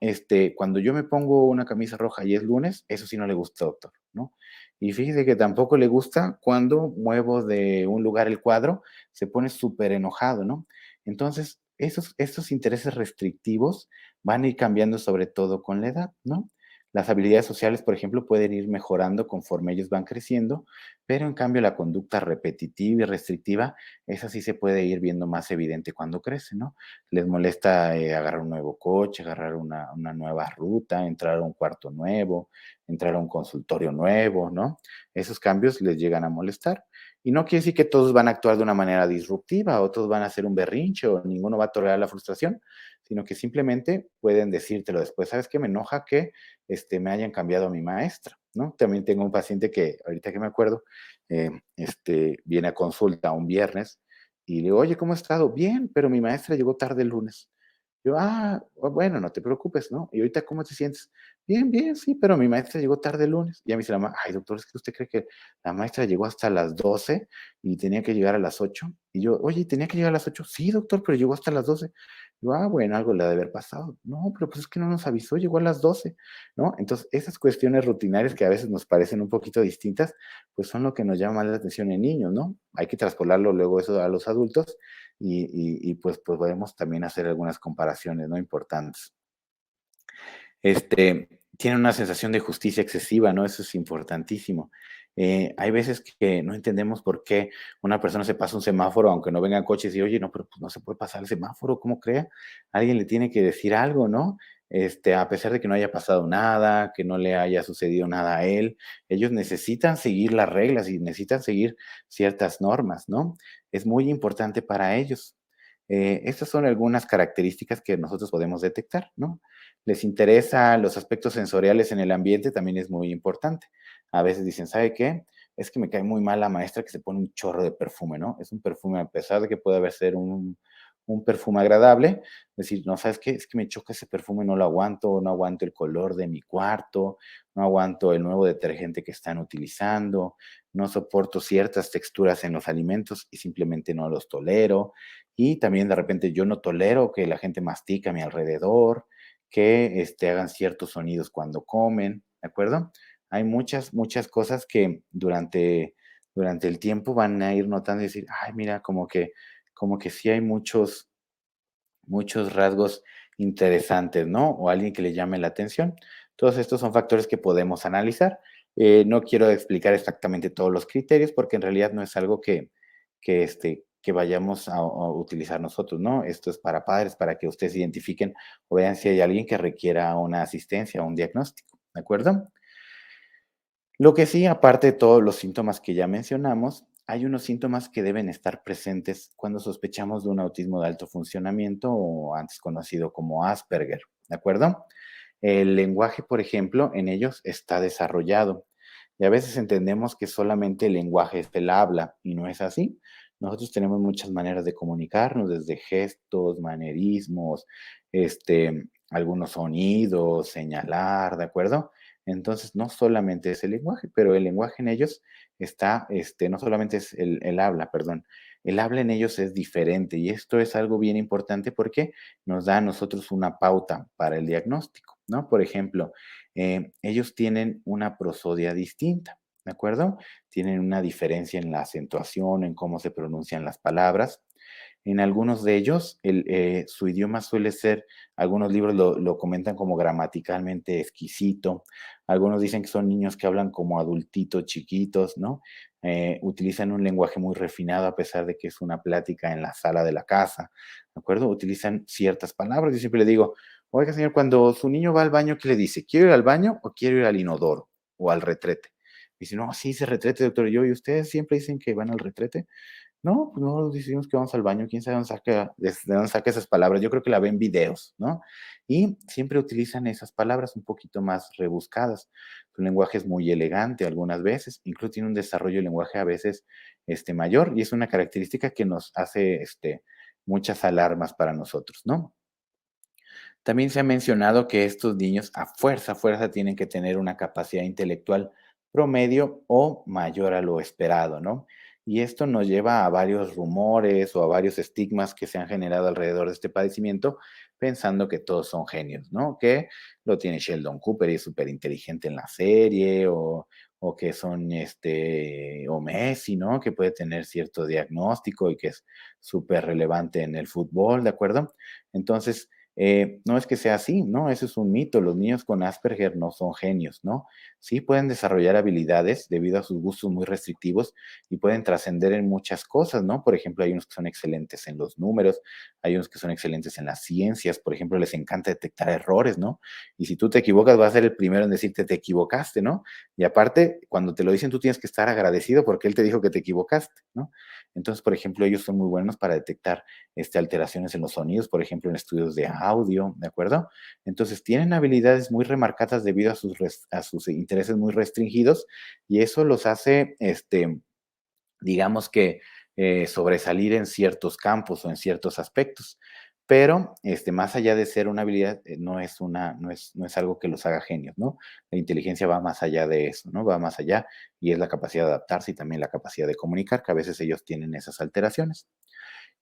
cuando yo me pongo una camisa roja y es lunes, eso sí no le gusta, doctor, ¿no? Y fíjese que tampoco le gusta cuando muevo de un lugar el cuadro, se pone súper enojado, ¿no? Entonces, estos intereses restrictivos van a ir cambiando sobre todo con la edad, ¿no? Las habilidades sociales, por ejemplo, pueden ir mejorando conforme ellos van creciendo, pero en cambio la conducta repetitiva y restrictiva, esa sí se puede ir viendo más evidente cuando crece, ¿no? Les molesta agarrar un nuevo coche, agarrar una nueva ruta, entrar a un cuarto nuevo, entrar a un consultorio nuevo, ¿no? Esos cambios les llegan a molestar. Y no quiere decir que todos van a actuar de una manera disruptiva o todos van a hacer un berrinche o ninguno va a tolerar la frustración, sino que simplemente pueden decírtelo después. ¿Sabes qué? Me enoja que me hayan cambiado a mi maestra, ¿no? También tengo un paciente que, ahorita que me acuerdo, viene a consulta un viernes y le digo, oye, ¿cómo has estado? Bien, pero mi maestra llegó tarde el lunes. Yo, bueno, no te preocupes, ¿no? Y ahorita, ¿cómo te sientes? Bien, bien, sí, pero mi maestra llegó tarde el lunes. Y ya me dice la mamá, ay, doctor, es que usted cree que la maestra llegó hasta las 12 y tenía que llegar a las 8. Y yo, oye, ¿tenía que llegar a las 8? Sí, doctor, pero llegó hasta las 12. Yo, bueno, algo le ha de haber pasado. No, pero pues es que no nos avisó, llegó a las 12, ¿no? Entonces, esas cuestiones rutinarias que a veces nos parecen un poquito distintas, pues son lo que nos llama más la atención en niños, ¿no? Hay que traspolarlo luego eso a los adultos pues podemos también hacer algunas comparaciones, ¿no? Importantes. Tienen una sensación de justicia excesiva, ¿no? Eso es importantísimo. Hay veces que no entendemos por qué una persona se pasa un semáforo, aunque no vengan coches, y oye, no, pero pues no se puede pasar el semáforo, ¿cómo crea? Alguien le tiene que decir algo, ¿no? A pesar de que no haya pasado nada, que no le haya sucedido nada a él, ellos necesitan seguir las reglas y necesitan seguir ciertas normas, ¿no? Es muy importante para ellos. Estas son algunas características que nosotros podemos detectar, ¿no? Les interesan los aspectos sensoriales en el ambiente, también es muy importante. A veces dicen, ¿sabe qué? Es que me cae muy mal la maestra que se pone un chorro de perfume, ¿no? Es un perfume, a pesar de que puede haber ser un perfume agradable, decir, no, ¿sabes qué? Es que me choca ese perfume, no lo aguanto, no aguanto el color de mi cuarto, no aguanto el nuevo detergente que están utilizando, no soporto ciertas texturas en los alimentos y simplemente no los tolero. Y también de repente yo no tolero que la gente mastica a mi alrededor, que hagan ciertos sonidos cuando comen, ¿de acuerdo? Hay muchas, muchas cosas que durante el tiempo van a ir notando y decir, ay, mira, como que sí hay muchos, muchos rasgos interesantes, ¿no? O alguien que le llame la atención. Todos estos son factores que podemos analizar. No quiero explicar exactamente todos los criterios porque en realidad no es algo que vayamos a utilizar nosotros, ¿no? Esto es para padres, para que ustedes identifiquen o vean si hay alguien que requiera una asistencia o un diagnóstico, ¿de acuerdo? Lo que sí, aparte de todos los síntomas que ya mencionamos, hay unos síntomas que deben estar presentes cuando sospechamos de un autismo de alto funcionamiento o antes conocido como Asperger, ¿de acuerdo? El lenguaje, por ejemplo, en ellos está desarrollado y a veces entendemos que solamente el lenguaje es el habla y no es así. Nosotros tenemos muchas maneras de comunicarnos, desde gestos, manerismos, algunos sonidos, señalar, ¿de acuerdo? Entonces, no solamente es el lenguaje, pero el lenguaje en ellos está, no solamente es el habla, perdón, el habla en ellos es diferente y esto es algo bien importante porque nos da a nosotros una pauta para el diagnóstico, ¿no? Por ejemplo, ellos tienen una prosodia distinta, ¿de acuerdo? Tienen una diferencia en la acentuación, en cómo se pronuncian las palabras. En algunos de ellos, su idioma suele ser, algunos libros lo comentan como gramaticalmente exquisito, algunos dicen que son niños que hablan como adultitos chiquitos, ¿no? Utilizan un lenguaje muy refinado a pesar de que es una plática en la sala de la casa, ¿de acuerdo? Utilizan ciertas palabras. Yo siempre le digo, oiga, señor, cuando su niño va al baño, ¿qué le dice? ¿Quiero ir al baño o quiero ir al inodoro o al retrete? Dice, no, sí, se retrete, doctor. Y yo, ¿y ustedes siempre dicen que van al retrete? No, pues no decimos que vamos al baño, quién sabe de dónde saca esas palabras. Yo creo que la ven videos, ¿no? Y siempre utilizan esas palabras un poquito más rebuscadas. Su lenguaje es muy elegante algunas veces, incluso tiene un desarrollo de lenguaje a veces mayor, y es una característica que nos hace muchas alarmas para nosotros, ¿no? También se ha mencionado que estos niños a fuerza tienen que tener una capacidad intelectual promedio o mayor a lo esperado, ¿no? Y esto nos lleva a varios rumores o a varios estigmas que se han generado alrededor de este padecimiento, pensando que todos son genios, ¿no? Que lo tiene Sheldon Cooper y es súper inteligente en la serie, o que son o Messi, ¿no? Que puede tener cierto diagnóstico y que es súper relevante en el fútbol, ¿de acuerdo? Entonces, no es que sea así, ¿no? Eso es un mito. Los niños con Asperger no son genios, ¿no? Sí pueden desarrollar habilidades debido a sus gustos muy restrictivos y pueden trascender en muchas cosas, ¿no? Por ejemplo, hay unos que son excelentes en los números, hay unos que son excelentes en las ciencias, por ejemplo, les encanta detectar errores, ¿no? Y si tú te equivocas, vas a ser el primero en decirte te equivocaste, ¿no? Y aparte, cuando te lo dicen, tú tienes que estar agradecido porque él te dijo que te equivocaste, ¿no? Entonces, por ejemplo, ellos son muy buenos para detectar alteraciones en los sonidos, por ejemplo, en estudios de audio, ¿de acuerdo? Entonces, tienen habilidades muy remarcadas debido a a sus intereses muy restringidos y eso los hace, digamos que, sobresalir en ciertos campos o en ciertos aspectos. Pero, más allá de ser una habilidad, no es algo que los haga genios, ¿no? La inteligencia va más allá de eso, ¿no? Va más allá y es la capacidad de adaptarse y también la capacidad de comunicar, que a veces ellos tienen esas alteraciones.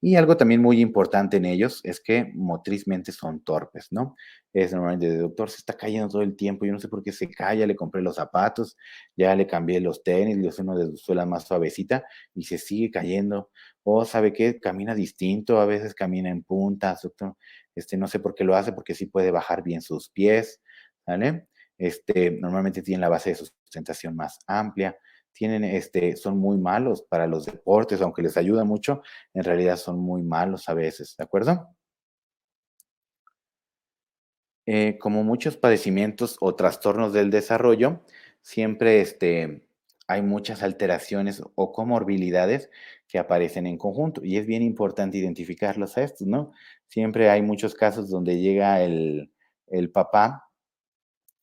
Y algo también muy importante en ellos es que motrizmente son torpes, ¿no? Es normalmente de doctor, se está cayendo todo el tiempo, yo no sé por qué se cae, ya le compré los zapatos, ya le cambié los tenis, le hice uno de suela más suavecita y se sigue cayendo. O sabe qué, camina distinto, a veces camina en puntas, doctor. No sé por qué lo hace, porque sí puede bajar bien sus pies, ¿vale? Normalmente tiene la base de sustentación más amplia, son muy malos para los deportes, aunque les ayuda mucho, en realidad son muy malos a veces, ¿de acuerdo? Como muchos padecimientos o trastornos del desarrollo, siempre hay muchas alteraciones o comorbilidades que aparecen en conjunto y es bien importante identificarlos a estos, ¿no? Siempre hay muchos casos donde llega el papá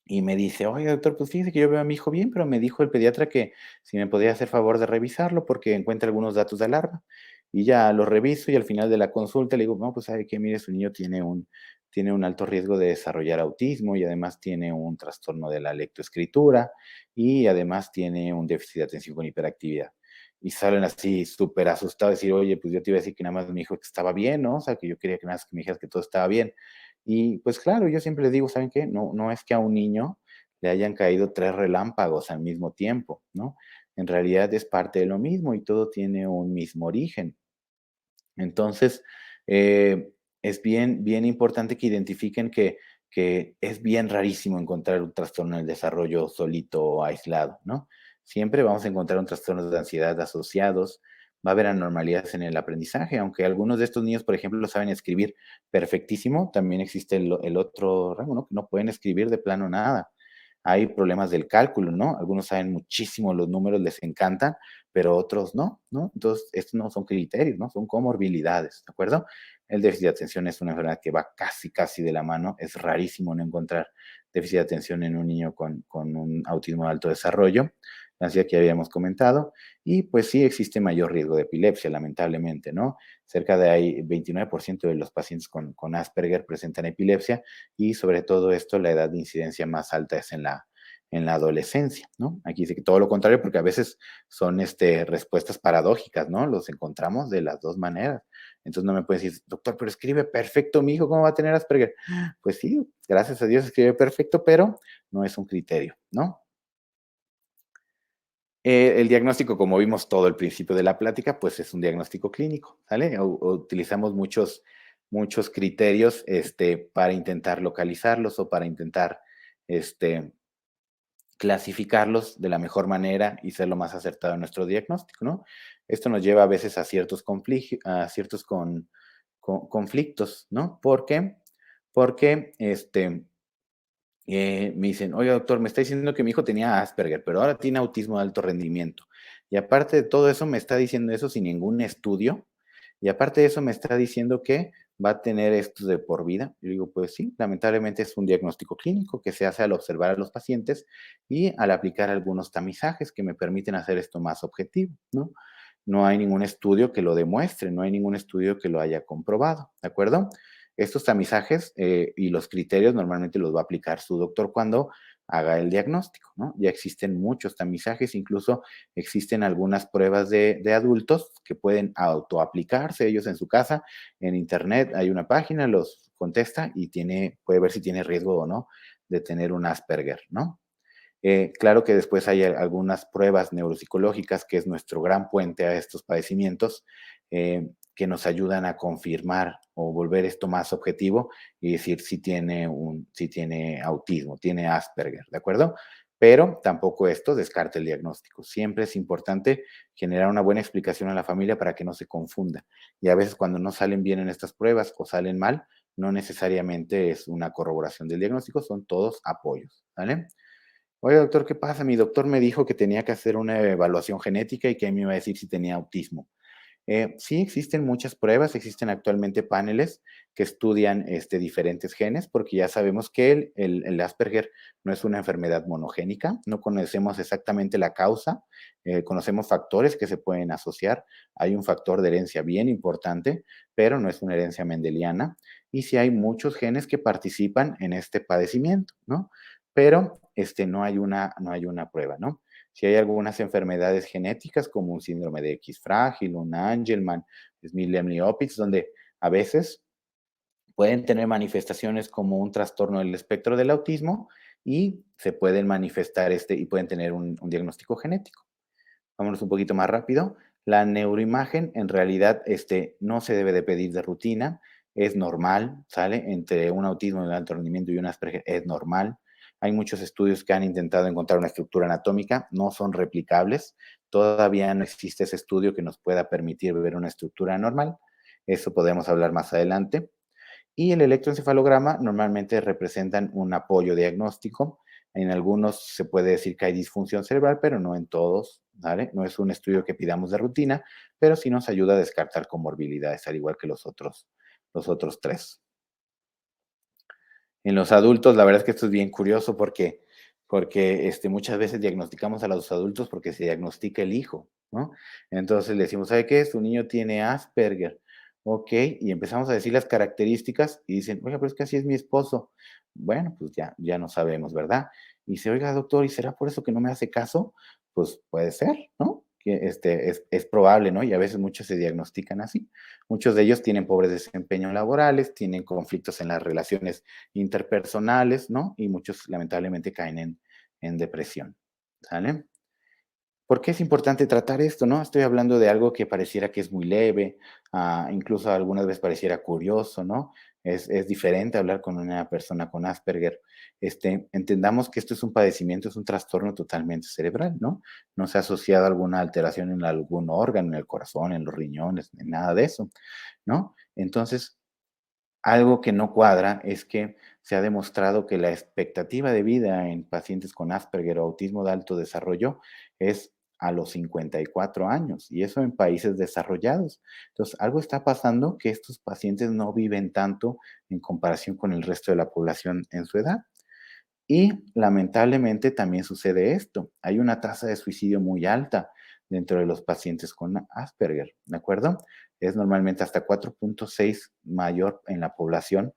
y me dice, oye, doctor, pues fíjese que yo veo a mi hijo bien, pero me dijo el pediatra que si me podía hacer favor de revisarlo porque encuentra algunos datos de alarma. Y ya lo reviso y al final de la consulta le digo, no, pues sabe que, mire, su niño tiene un alto riesgo de desarrollar autismo y además tiene un trastorno de la lectoescritura y además tiene un déficit de atención con hiperactividad. Y salen así súper asustados, decir, oye, pues yo te iba a decir que nada más mi hijo que estaba bien, ¿no? O sea, que yo quería que nada más que me dijeras que todo estaba bien. Y pues claro, yo siempre les digo, ¿saben qué? No es que a un niño le hayan caído 3 relámpagos al mismo tiempo, ¿no? En realidad es parte de lo mismo y todo tiene un mismo origen. Entonces, es bien importante que identifiquen que es bien rarísimo encontrar un trastorno en el desarrollo solito o aislado, ¿no? Siempre vamos a encontrar un trastorno de ansiedad asociados, va a haber anormalidades en el aprendizaje, aunque algunos de estos niños, por ejemplo, lo saben escribir perfectísimo, también existe el otro rango, ¿no? Que no pueden escribir de plano nada. Hay problemas del cálculo, ¿no? Algunos saben muchísimo los números, les encantan, pero otros no, ¿no? Entonces, estos no son criterios, ¿no? Son comorbilidades, ¿de acuerdo? El déficit de atención es una enfermedad que va casi de la mano. Es rarísimo no encontrar déficit de atención en un niño con un autismo de alto desarrollo, la ansiedad que ya habíamos comentado, y pues sí existe mayor riesgo de epilepsia, lamentablemente, ¿no? Cerca de ahí, 29% de los pacientes con Asperger presentan epilepsia y sobre todo esto, la edad de incidencia más alta es en la adolescencia, ¿no? Aquí dice que todo lo contrario, porque a veces son respuestas paradójicas, ¿no? Los encontramos de las dos maneras. Entonces no me puedes decir, doctor, pero escribe perfecto mi hijo, ¿cómo va a tener Asperger? Pues sí, gracias a Dios escribe perfecto, pero no es un criterio, ¿no? El diagnóstico, como vimos todo el principio de la plática, pues es un diagnóstico clínico, ¿sale? Utilizamos muchos criterios para intentar localizarlos o para intentar este, clasificarlos de la mejor manera y ser lo más acertado en nuestro diagnóstico, ¿no? Esto nos lleva a veces a ciertos conflictos, ¿no? ¿Por qué? Porque me dicen, oye, doctor, me está diciendo que mi hijo tenía Asperger, pero ahora tiene autismo de alto rendimiento. Y aparte de todo eso, me está diciendo eso sin ningún estudio. Y aparte de eso, me está diciendo que va a tener esto de por vida. Yo digo, pues sí, lamentablemente es un diagnóstico clínico que se hace al observar a los pacientes y al aplicar algunos tamizajes que me permiten hacer esto más objetivo, ¿no? No hay ningún estudio que lo demuestre, no hay ningún estudio que lo haya comprobado, ¿de acuerdo? Estos tamizajes y los criterios normalmente los va a aplicar su doctor cuando haga el diagnóstico, ¿no? Ya existen muchos tamizajes, incluso existen algunas pruebas de adultos que pueden autoaplicarse ellos en su casa. En internet hay una página, los contesta y puede ver si tiene riesgo o no de tener un Asperger, ¿no? Claro que después hay algunas pruebas neuropsicológicas, que es nuestro gran puente a estos padecimientos, que nos ayudan a confirmar o volver esto más objetivo y decir si tiene autismo, tiene Asperger, ¿de acuerdo? Pero tampoco esto descarta el diagnóstico. Siempre es importante generar una buena explicación a la familia para que no se confunda. Y a veces cuando no salen bien en estas pruebas o salen mal, no necesariamente es una corroboración del diagnóstico, son todos apoyos, ¿vale? Oye, doctor, ¿qué pasa? Mi doctor me dijo que tenía que hacer una evaluación genética y que me iba a decir si tenía autismo. Sí, existen muchas pruebas, existen actualmente paneles que estudian diferentes genes, porque ya sabemos que el Asperger no es una enfermedad monogénica, no conocemos exactamente la causa, conocemos factores que se pueden asociar, hay un factor de herencia bien importante, pero no es una herencia mendeliana, y sí hay muchos genes que participan en este padecimiento, ¿no? Pero no hay una prueba, ¿no? Si hay algunas enfermedades genéticas como un síndrome de X frágil, un Angelman, Smith-Lemli-Opitz, donde a veces pueden tener manifestaciones como un trastorno del espectro del autismo y se pueden manifestar y pueden tener un diagnóstico genético. Vámonos un poquito más rápido. La neuroimagen en realidad no se debe de pedir de rutina, es normal, ¿sale? Entre un autismo de alto rendimiento y un Asperger es normal. Hay muchos estudios que han intentado encontrar una estructura anatómica, no son replicables. Todavía no existe ese estudio que nos pueda permitir ver una estructura normal. Eso podemos hablar más adelante. Y el electroencefalograma normalmente representan un apoyo diagnóstico. En algunos se puede decir que hay disfunción cerebral, pero no en todos, ¿vale? No es un estudio que pidamos de rutina, pero sí nos ayuda a descartar comorbilidades, al igual que los otros tres. En los adultos, la verdad es que esto es bien curioso porque muchas veces diagnosticamos a los adultos porque se diagnostica el hijo, ¿no? Entonces le decimos, ¿sabe qué? Su niño tiene Asperger. Ok, y empezamos a decir las características y dicen, oiga, pero es que así es mi esposo. Bueno, pues ya no sabemos, ¿verdad? Y dice, oiga, doctor, ¿y será por eso que no me hace caso? Pues puede ser, ¿no? Que es probable, ¿no? Y a veces muchos se diagnostican así. Muchos de ellos tienen pobres desempeños laborales, tienen conflictos en las relaciones interpersonales, ¿no? Y muchos lamentablemente caen en depresión, ¿sale? ¿Por qué es importante tratar esto, no? Estoy hablando de algo que pareciera que es muy leve, incluso algunas veces pareciera curioso, ¿no? Es diferente hablar con una persona con Asperger. Entendamos que esto es un padecimiento, es un trastorno totalmente cerebral, ¿no? No se ha asociado a alguna alteración en algún órgano, en el corazón, en los riñones, en nada de eso, ¿no? Entonces, algo que no cuadra es que se ha demostrado que la expectativa de vida en pacientes con Asperger o autismo de alto desarrollo es a los 54 años, y eso en países desarrollados. Entonces, algo está pasando que estos pacientes no viven tanto en comparación con el resto de la población en su edad. Y lamentablemente también sucede esto. Hay una tasa de suicidio muy alta dentro de los pacientes con Asperger, ¿de acuerdo? Es normalmente hasta 4.6 mayor en la población,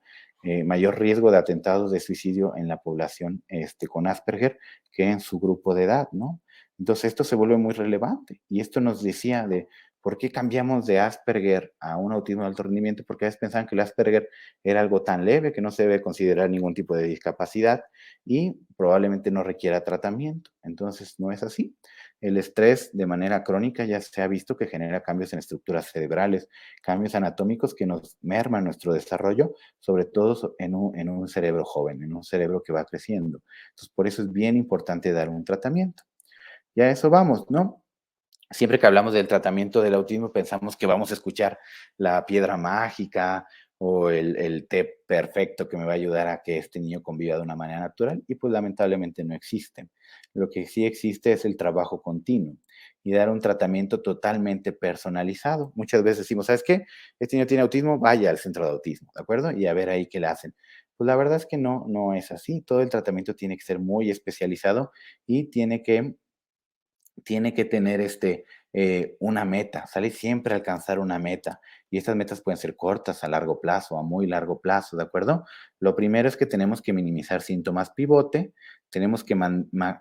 mayor riesgo de atentados de suicidio en la población con Asperger que en su grupo de edad, ¿no? Entonces esto se vuelve muy relevante y esto nos decía de por qué cambiamos de Asperger a un autismo de alto rendimiento, porque a veces pensaban que el Asperger era algo tan leve que no se debe considerar ningún tipo de discapacidad y probablemente no requiera tratamiento. Entonces, no es así. El estrés de manera crónica ya se ha visto que genera cambios en estructuras cerebrales, cambios anatómicos que nos merman nuestro desarrollo, sobre todo en un cerebro joven, en un cerebro que va creciendo. Entonces, por eso es bien importante dar un tratamiento. Ya a eso vamos, ¿no? Siempre que hablamos del tratamiento del autismo pensamos que vamos a escuchar la piedra mágica o el té perfecto que me va a ayudar a que este niño conviva de una manera natural y pues lamentablemente no existen. Lo que sí existe es el trabajo continuo y dar un tratamiento totalmente personalizado. Muchas veces decimos, ¿sabes qué? Este niño tiene autismo, vaya al centro de autismo, ¿de acuerdo? Y a ver ahí qué le hacen. Pues la verdad es que no es así. Todo el tratamiento tiene que ser muy especializado y tiene que tener una meta, ¿sale? Siempre alcanzar una meta. Y estas metas pueden ser cortas, a largo plazo, a muy largo plazo, ¿de acuerdo? Lo primero es que tenemos que minimizar síntomas pivote, tenemos que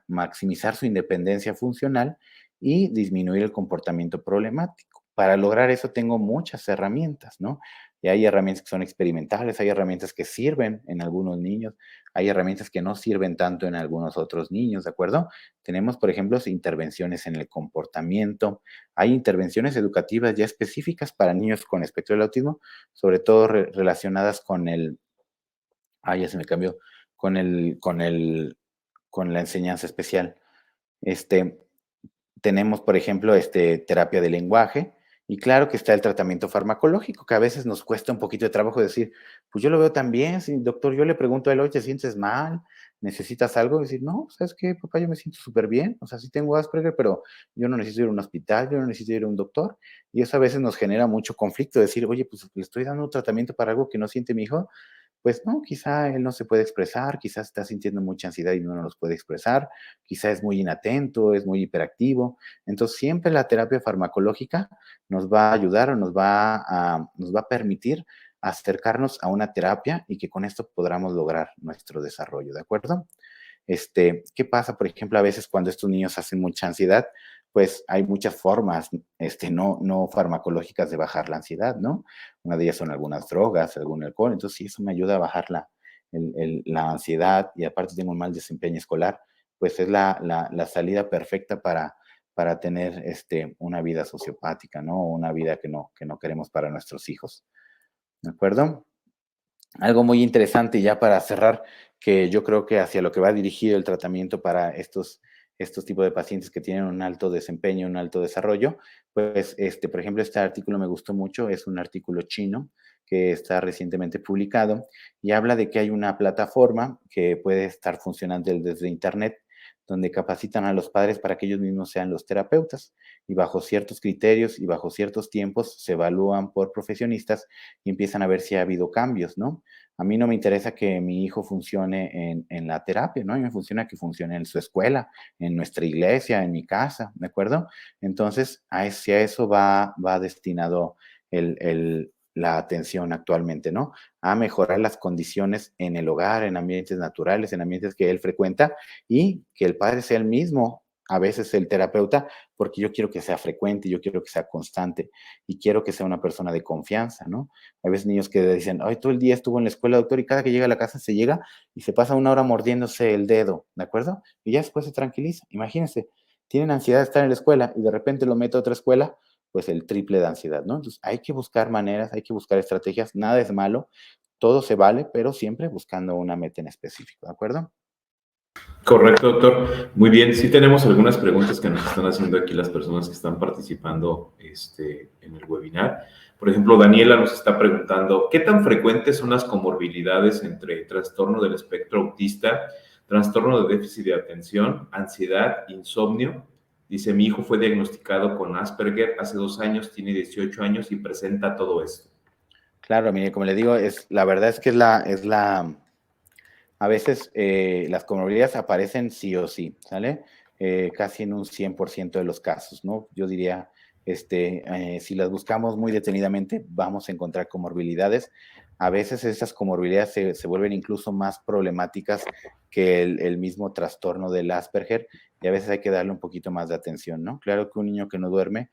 maximizar su independencia funcional y disminuir el comportamiento problemático. Para lograr eso tengo muchas herramientas, ¿no? Y hay herramientas que son experimentales, hay herramientas que sirven en algunos niños, hay herramientas que no sirven tanto en algunos otros niños, ¿de acuerdo? Tenemos, por ejemplo, intervenciones en el comportamiento. Hay intervenciones educativas ya específicas para niños con espectro del autismo, sobre todo relacionadas con ya se me cambió, con con la enseñanza especial. Este, tenemos, por ejemplo, terapia de lenguaje y claro que está el tratamiento farmacológico, que a veces nos cuesta un poquito de trabajo decir, pues yo lo veo tan bien, sí, doctor, yo le pregunto a él, oye, ¿te sientes mal? ¿Necesitas algo? Y decir, no, ¿sabes qué, papá? Yo me siento súper bien, o sea, sí tengo Asperger, pero yo no necesito ir a un hospital, yo no necesito ir a un doctor. Y eso a veces nos genera mucho conflicto, decir, oye, pues le estoy dando un tratamiento para algo que no siente mi hijo, pues no, quizá él no se puede expresar, quizás está sintiendo mucha ansiedad y no nos puede expresar, quizá es muy inatento, es muy hiperactivo. Entonces, siempre la terapia farmacológica nos va a ayudar o nos va a permitir acercarnos a una terapia y que con esto podamos lograr nuestro desarrollo, ¿de acuerdo? ¿Qué pasa, por ejemplo, a veces cuando estos niños hacen mucha ansiedad? Pues hay muchas formas, no farmacológicas de bajar la ansiedad, ¿no? Una de ellas son algunas drogas, algún alcohol, entonces sí, eso me ayuda a bajar la ansiedad y aparte tengo un mal desempeño escolar, pues es la salida perfecta para tener una vida sociopática, ¿no? Una vida que no queremos para nuestros hijos, ¿de acuerdo? Algo muy interesante ya para cerrar, que yo creo que hacia lo que va dirigido el tratamiento para estos tipos de pacientes que tienen un alto desempeño, un alto desarrollo, pues, por ejemplo, este artículo me gustó mucho, es un artículo chino que está recientemente publicado y habla de que hay una plataforma que puede estar funcionando desde Internet, donde capacitan a los padres para que ellos mismos sean los terapeutas y bajo ciertos criterios y bajo ciertos tiempos se evalúan por profesionistas y empiezan a ver si ha habido cambios, ¿no? A mí no me interesa que mi hijo funcione en la terapia, ¿no? A mí me funciona que funcione en su escuela, en nuestra iglesia, en mi casa, ¿de acuerdo? Entonces, hacia eso va destinado la atención actualmente, ¿no? A mejorar las condiciones en el hogar, en ambientes naturales, en ambientes que él frecuenta y que el padre sea el mismo, a veces el terapeuta, porque yo quiero que sea frecuente, yo quiero que sea constante y quiero que sea una persona de confianza, ¿no? Hay veces niños que dicen, ay, todo el día estuvo en la escuela, doctor, y cada que llega a la casa se llega y se pasa una hora mordiéndose el dedo, ¿de acuerdo? Y ya después se tranquiliza. Imagínense, tienen ansiedad de estar en la escuela y de repente lo meto a otra escuela, pues el triple de ansiedad, ¿no? Entonces hay que buscar maneras, hay que buscar estrategias, nada es malo, todo se vale, pero siempre buscando una meta en específico, ¿de acuerdo? Correcto, doctor. Muy bien, sí tenemos algunas preguntas que nos están haciendo aquí las personas que están participando en el webinar. Por ejemplo, Daniela nos está preguntando, ¿qué tan frecuentes son las comorbilidades entre trastorno del espectro autista, trastorno de déficit de atención, ansiedad, insomnio? Dice, mi hijo fue diagnosticado con Asperger hace 2 años, tiene 18 años y presenta todo esto. Claro, mire, como le digo, la verdad es que a veces las comorbilidades aparecen sí o sí, ¿sale? Casi en un 100% de los casos, ¿no? Yo diría, si las buscamos muy detenidamente, vamos a encontrar comorbilidades. A veces esas comorbilidades se vuelven incluso más problemáticas que el mismo trastorno del Asperger y a veces hay que darle un poquito más de atención, ¿no? Claro que un niño que no duerme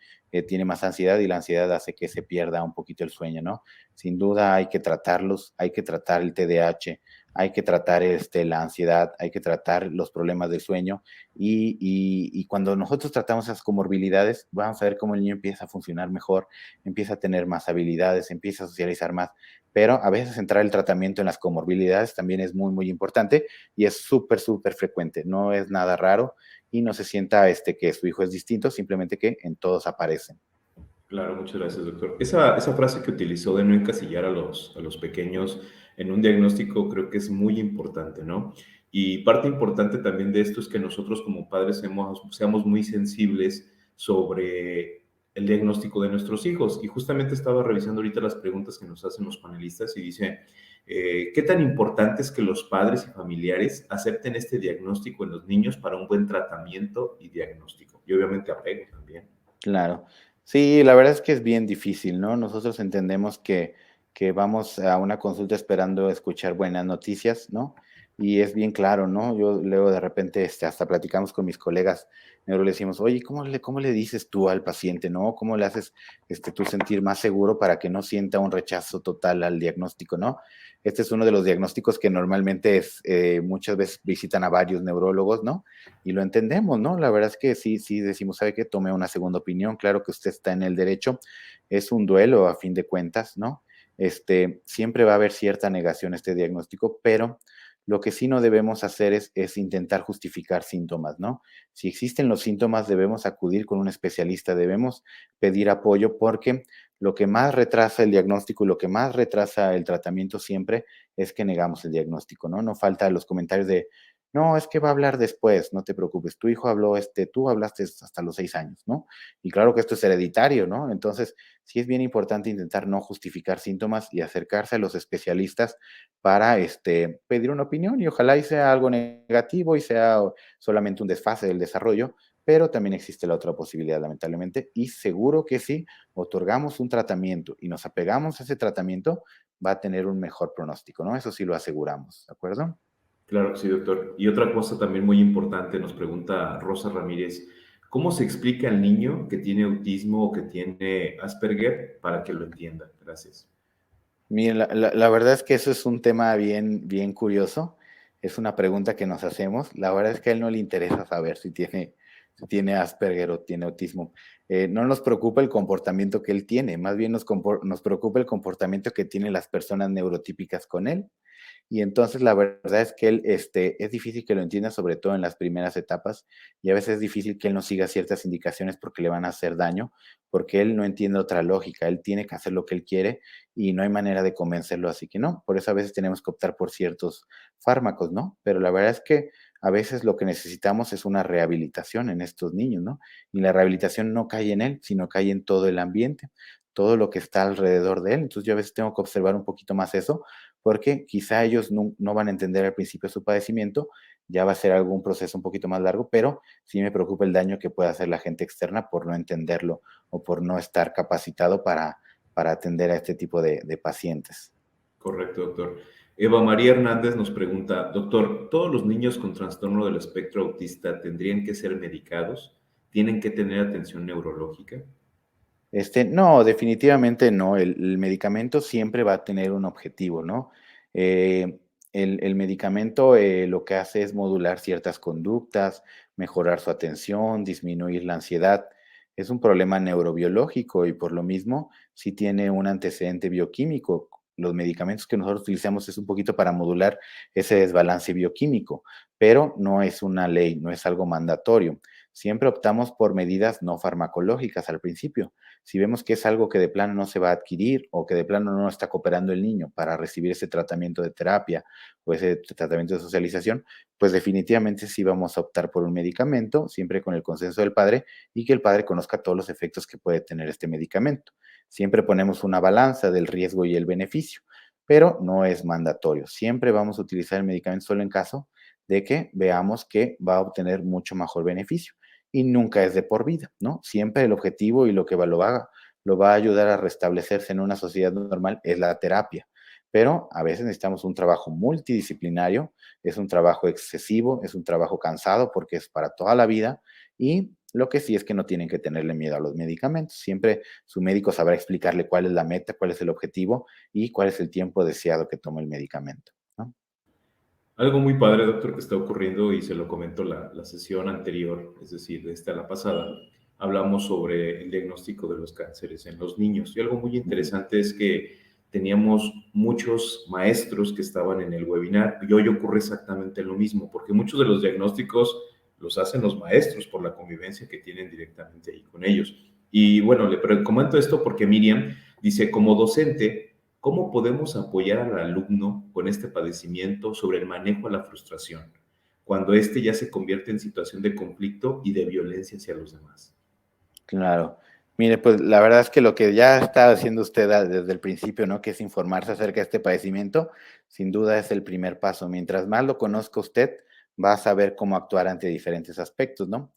tiene más ansiedad y la ansiedad hace que se pierda un poquito el sueño, ¿no? Sin duda hay que tratarlos, hay que tratar el TDAH, hay que tratar la ansiedad, hay que tratar los problemas del sueño y cuando nosotros tratamos esas comorbilidades, vamos a ver cómo el niño empieza a funcionar mejor, empieza a tener más habilidades, empieza a socializar más, pero a veces entrar el tratamiento en las comorbilidades también es muy, muy importante y es súper, súper frecuente, no es nada raro y no se sienta que su hijo es distinto, simplemente que en todos aparecen. Claro, muchas gracias, doctor. Esa frase que utilizó de no encasillar a los pequeños en un diagnóstico creo que es muy importante, ¿no? Y parte importante también de esto es que nosotros como padres seamos muy sensibles sobre el diagnóstico de nuestros hijos. Y justamente estaba revisando ahorita las preguntas que nos hacen los panelistas y dice, ¿qué tan importante es que los padres y familiares acepten este diagnóstico en los niños para un buen tratamiento y diagnóstico? Y obviamente apego también. Claro. Sí, la verdad es que es bien difícil, ¿no? Nosotros entendemos que vamos a una consulta esperando escuchar buenas noticias, ¿no? Y es bien claro, ¿no? Yo luego de repente hasta platicamos con mis colegas neuro, le decimos, oye, cómo le dices tú al paciente, ¿no? ¿Cómo le haces tú sentir más seguro para que no sienta un rechazo total al diagnóstico, ¿no? Este es uno de los diagnósticos que normalmente muchas veces visitan a varios neurólogos, ¿no? Y lo entendemos, ¿no? La verdad es que sí decimos, ¿sabe qué? Tome una segunda opinión, claro que usted está en el derecho, es un duelo a fin de cuentas, ¿no? Siempre va a haber cierta negación a este diagnóstico, pero lo que sí no debemos hacer es intentar justificar síntomas, ¿no? Si existen los síntomas, debemos acudir con un especialista, debemos pedir apoyo porque lo que más retrasa el diagnóstico y lo que más retrasa el tratamiento siempre es que negamos el diagnóstico, ¿no? No falta los comentarios de, no, es que va a hablar después, no te preocupes. Tu hijo habló, tú hablaste hasta los 6 años, ¿no? Y claro que esto es hereditario, ¿no? Entonces, sí es bien importante intentar no justificar síntomas y acercarse a los especialistas para pedir una opinión y ojalá y sea algo negativo y sea solamente un desfase del desarrollo, pero también existe la otra posibilidad, lamentablemente, y seguro que si otorgamos un tratamiento y nos apegamos a ese tratamiento, va a tener un mejor pronóstico, ¿no? Eso sí lo aseguramos, ¿de acuerdo? Claro que sí, doctor. Y otra cosa también muy importante, nos pregunta Rosa Ramírez, ¿cómo se explica al niño que tiene autismo o que tiene Asperger para que lo entienda? Gracias. Mira, la verdad es que eso es un tema bien curioso. Es una pregunta que nos hacemos. La verdad es que a él no le interesa saber si tiene Asperger o tiene autismo. No nos preocupa el comportamiento que él tiene, más bien nos preocupa el comportamiento que tienen las personas neurotípicas con él. Y entonces la verdad es que él, es difícil que lo entienda, sobre todo en las primeras etapas, y a veces es difícil que él no siga ciertas indicaciones porque le van a hacer daño, porque él no entiende otra lógica, él tiene que hacer lo que él quiere y no hay manera de convencerlo, así que no, por eso a veces tenemos que optar por ciertos fármacos, ¿no? Pero la verdad es que a veces lo que necesitamos es una rehabilitación en estos niños, ¿no? Y la rehabilitación no cae en él, sino cae en todo el ambiente, todo lo que está alrededor de él. Entonces yo a veces tengo que observar un poquito más eso porque quizá ellos no van a entender al principio su padecimiento, ya va a ser algún proceso un poquito más largo, pero sí me preocupa el daño que puede hacer la gente externa por no entenderlo o por no estar capacitado para atender a este tipo de pacientes. Correcto, doctor. Eva María Hernández nos pregunta, doctor, ¿todos los niños con trastorno del espectro autista tendrían que ser medicados? ¿Tienen que tener atención neurológica? No, definitivamente no. El medicamento siempre va a tener un objetivo, ¿no? El medicamento lo que hace es modular ciertas conductas, mejorar su atención, disminuir la ansiedad. Es un problema neurobiológico y por lo mismo sí tiene un antecedente bioquímico. Los medicamentos que nosotros utilizamos es un poquito para modular ese desbalance bioquímico, pero no es una ley, no es algo mandatorio. Siempre optamos por medidas no farmacológicas al principio. Si vemos que es algo que de plano no se va a adquirir o que de plano no está cooperando el niño para recibir ese tratamiento de terapia o ese tratamiento de socialización, pues definitivamente sí vamos a optar por un medicamento, siempre con el consenso del padre y que el padre conozca todos los efectos que puede tener este medicamento. Siempre ponemos una balanza del riesgo y el beneficio, pero no es mandatorio. Siempre vamos a utilizar el medicamento solo en caso de que veamos que va a obtener mucho mejor beneficio y nunca es de por vida, ¿no? Siempre el objetivo y lo que lo va a ayudar a restablecerse en una sociedad normal es la terapia. Pero a veces necesitamos un trabajo multidisciplinario, es un trabajo excesivo, es un trabajo cansado porque es para toda la vida y lo que sí es que no tienen que tenerle miedo a los medicamentos. Siempre su médico sabrá explicarle cuál es la meta, cuál es el objetivo y cuál es el tiempo deseado que tome el medicamento, ¿no? Algo muy padre, doctor, que está ocurriendo y se lo comento la sesión anterior, es decir, esta la pasada, hablamos sobre el diagnóstico de los cánceres en los niños. Y algo muy interesante es que teníamos muchos maestros que estaban en el webinar y hoy ocurre exactamente lo mismo, porque muchos de los diagnósticos los hacen los maestros por la convivencia que tienen directamente ahí con ellos. Y bueno, comento esto porque Miriam dice, como docente, ¿cómo podemos apoyar al alumno con este padecimiento sobre el manejo a la frustración, cuando éste ya se convierte en situación de conflicto y de violencia hacia los demás? Claro. Mire, pues la verdad es que lo que ya está haciendo usted desde el principio, ¿no? Que es informarse acerca de este padecimiento, sin duda es el primer paso. Mientras más lo conozca usted, va a saber cómo actuar ante diferentes aspectos, ¿no?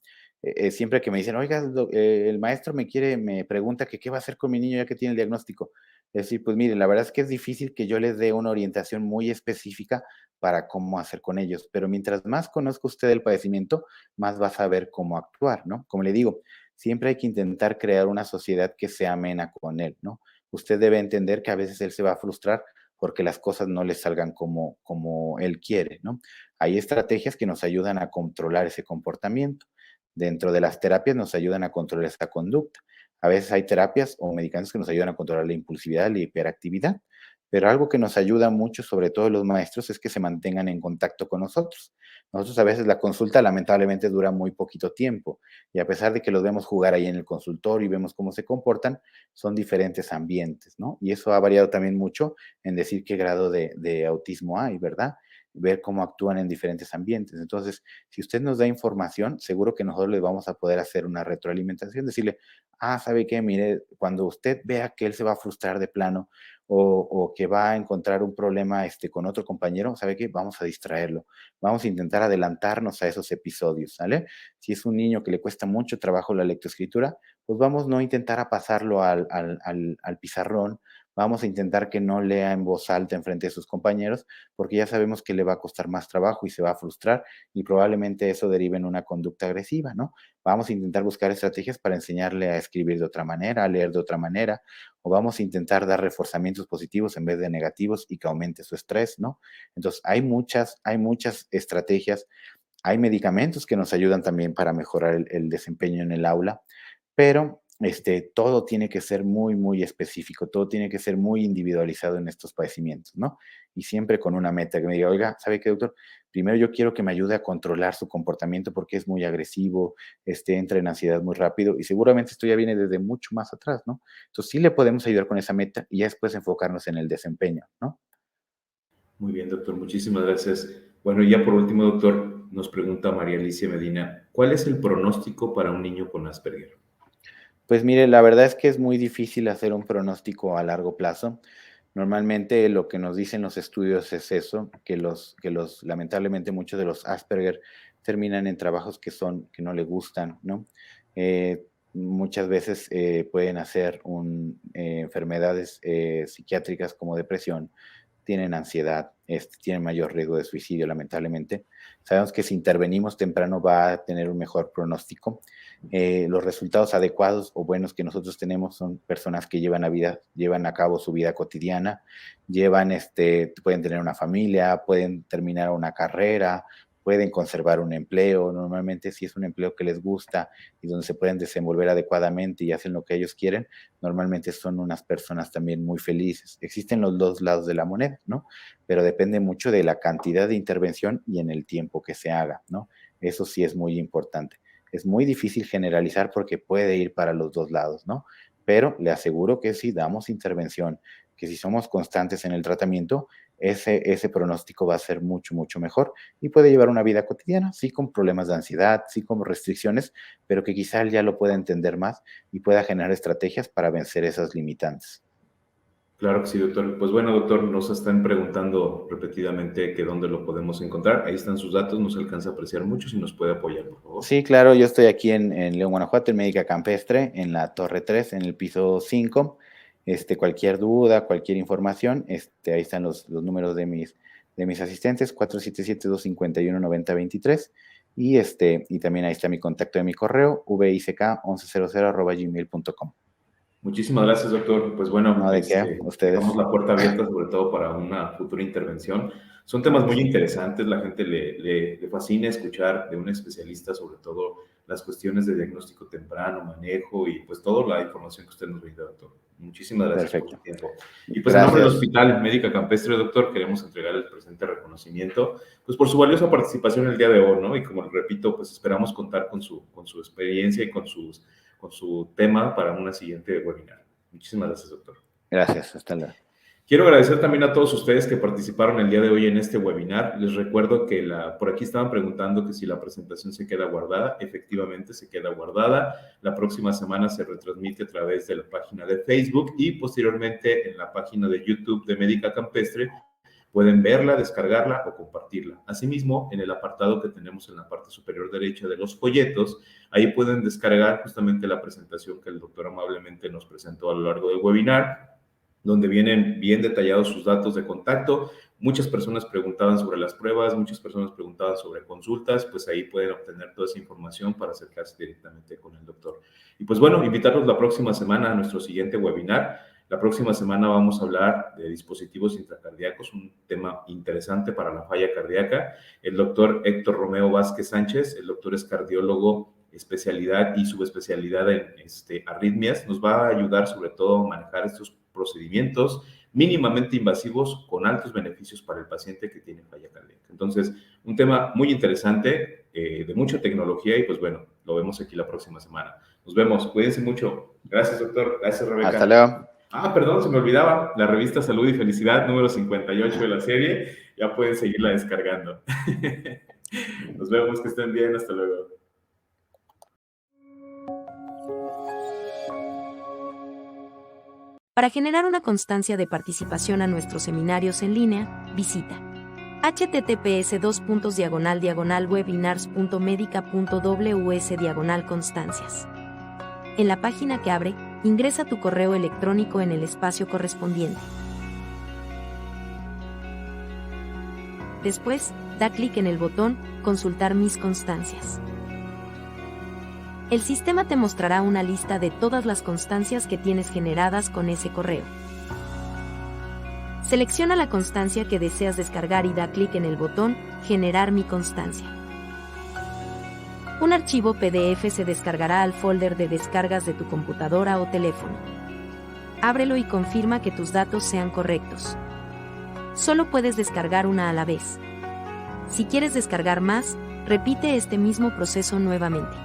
Siempre que me dicen, oiga, el maestro me pregunta que qué va a hacer con mi niño ya que tiene el diagnóstico. Es decir, pues miren, la verdad es que es difícil que yo les dé una orientación muy específica para cómo hacer con ellos, pero mientras más conozca usted el padecimiento, más va a saber cómo actuar, ¿no? Como le digo, siempre hay que intentar crear una sociedad que sea amena con él, ¿no? Usted debe entender que a veces él se va a frustrar porque las cosas no le salgan como él quiere, ¿no? Hay estrategias que nos ayudan a controlar ese comportamiento. Dentro de las terapias nos ayudan a controlar esta conducta. A veces hay terapias o medicamentos que nos ayudan a controlar la impulsividad, la hiperactividad, pero algo que nos ayuda mucho, sobre todo los maestros, es que se mantengan en contacto con nosotros. Nosotros a veces la consulta lamentablemente dura muy poquito tiempo y a pesar de que los vemos jugar ahí en el consultorio y vemos cómo se comportan, son diferentes ambientes, ¿no? Y eso ha variado también mucho en decir qué grado de autismo hay, ¿verdad? Ver cómo actúan en diferentes ambientes. Entonces, si usted nos da información, seguro que nosotros le vamos a poder hacer una retroalimentación, decirle, ¿sabe qué? Mire, cuando usted vea que él se va a frustrar de plano o que va a encontrar un problema con otro compañero, ¿sabe qué? Vamos a distraerlo. Vamos a intentar adelantarnos a esos episodios, ¿sale? Si es un niño que le cuesta mucho trabajo la lectoescritura, pues vamos no a intentar a pasarlo al pizarrón, vamos a intentar que no lea en voz alta en frente de sus compañeros, porque ya sabemos que le va a costar más trabajo y se va a frustrar y probablemente eso derive en una conducta agresiva, ¿no? Vamos a intentar buscar estrategias para enseñarle a escribir de otra manera, a leer de otra manera, o vamos a intentar dar reforzamientos positivos en vez de negativos y que aumente su estrés, ¿no? Entonces, hay muchas estrategias, hay medicamentos que nos ayudan también para mejorar el desempeño en el aula, pero todo tiene que ser muy, muy específico, todo tiene que ser muy individualizado en estos padecimientos, ¿no? Y siempre con una meta que me diga, oiga, ¿sabe qué, doctor? Primero yo quiero que me ayude a controlar su comportamiento porque es muy agresivo, entra en ansiedad muy rápido y seguramente esto ya viene desde mucho más atrás, ¿no? Entonces sí le podemos ayudar con esa meta y ya después enfocarnos en el desempeño, ¿no? Muy bien, doctor, muchísimas gracias. Bueno, y ya por último, doctor, nos pregunta María Alicia Medina, ¿cuál es el pronóstico para un niño con Asperger? Pues mire, la verdad es que es muy difícil hacer un pronóstico a largo plazo. Normalmente lo que nos dicen los estudios es eso, lamentablemente muchos de los Asperger terminan en trabajos que no le gustan, ¿no? Muchas veces pueden hacer enfermedades psiquiátricas como depresión, tienen ansiedad, tienen mayor riesgo de suicidio, lamentablemente. Sabemos que si intervenimos temprano va a tener un mejor pronóstico. Los resultados adecuados o buenos que nosotros tenemos son personas que llevan a cabo su vida cotidiana, pueden tener una familia, pueden terminar una carrera, pueden conservar un empleo. Normalmente, si es un empleo que les gusta y donde se pueden desenvolver adecuadamente y hacen lo que ellos quieren, normalmente son unas personas también muy felices. Existen los dos lados de la moneda, ¿no? Pero depende mucho de la cantidad de intervención y en el tiempo que se haga, ¿no? Eso sí es muy importante. Es muy difícil generalizar porque puede ir para los dos lados, ¿no? Pero le aseguro que si damos intervención, que si somos constantes en el tratamiento, ese pronóstico va a ser mucho, mucho mejor y puede llevar una vida cotidiana, sí con problemas de ansiedad, sí con restricciones, pero que quizá él ya lo pueda entender más y pueda generar estrategias para vencer esas limitantes. Claro que sí, doctor. Pues bueno, doctor, nos están preguntando repetidamente que dónde lo podemos encontrar. Ahí están sus datos, no se alcanza a apreciar mucho, si nos puede apoyar, por favor. Sí, claro, yo estoy aquí en León, Guanajuato, en Médica Campestre, en la Torre 3, en el piso 5. Cualquier duda, cualquier información, ahí están los números de mis asistentes, 477-251-9023. Y también ahí está mi contacto de mi correo, vick1100@gmail.com. Muchísimas gracias, doctor. Pues bueno, No, ¿de qué? Ustedes. dejamos la puerta abierta sobre todo para una futura intervención. Son temas Claro que muy sí. interesantes, la gente le fascina escuchar de un especialista sobre todo las cuestiones de diagnóstico temprano, manejo y pues toda la información que usted nos brinda, doctor. Muchísimas gracias por su Perfecto. tiempo. Y pues en nombre del Gracias. Hospital Médica Campestre, doctor, queremos entregar el presente reconocimiento pues por su valiosa participación el día de hoy, ¿no? Y como repito, pues esperamos contar con su experiencia y con su tema para una siguiente webinar. Muchísimas gracias, doctor. Gracias, hasta luego. Quiero agradecer también a todos ustedes que participaron el día de hoy en este webinar. Les recuerdo que por aquí estaban preguntando que si la presentación se queda guardada. Efectivamente, se queda guardada. La próxima semana se retransmite a través de la página de Facebook y posteriormente en la página de YouTube de Médica Campestre. Pueden verla, descargarla o compartirla. Asimismo, en el apartado que tenemos en la parte superior derecha de los folletos, ahí pueden descargar justamente la presentación que el doctor amablemente nos presentó a lo largo del webinar, donde vienen bien detallados sus datos de contacto. Muchas personas preguntaban sobre las pruebas, muchas personas preguntaban sobre consultas, pues ahí pueden obtener toda esa información para acercarse directamente con el doctor. Y pues bueno, invitarlos la próxima semana a nuestro siguiente webinar. La próxima semana vamos a hablar de dispositivos intracardíacos, un tema interesante para la falla cardíaca. El doctor Héctor Romeo Vázquez Sánchez, el doctor es cardiólogo, especialidad y subespecialidad en arritmias, nos va a ayudar sobre todo a manejar estos procedimientos mínimamente invasivos con altos beneficios para el paciente que tiene falla cardíaca. Entonces, un tema muy interesante, de mucha tecnología y pues bueno, lo vemos aquí la próxima semana. Nos vemos, cuídense mucho. Gracias, doctor. Gracias, Rebeca. Hasta luego. Perdón, se me olvidaba, la revista Salud y Felicidad, número 58 de la serie, ya pueden seguirla descargando. Nos vemos, que estén bien, hasta luego. Para generar una constancia de participación a nuestros seminarios en línea, visita https://webinars.medica.ws/constancias. En la página que abre, ingresa tu correo electrónico en el espacio correspondiente. Después, da clic en el botón Consultar mis constancias. El sistema te mostrará una lista de todas las constancias que tienes generadas con ese correo. Selecciona la constancia que deseas descargar y da clic en el botón Generar mi constancia. Un archivo PDF se descargará al folder de descargas de tu computadora o teléfono. Ábrelo y confirma que tus datos sean correctos. Solo puedes descargar una a la vez. Si quieres descargar más, repite este mismo proceso nuevamente.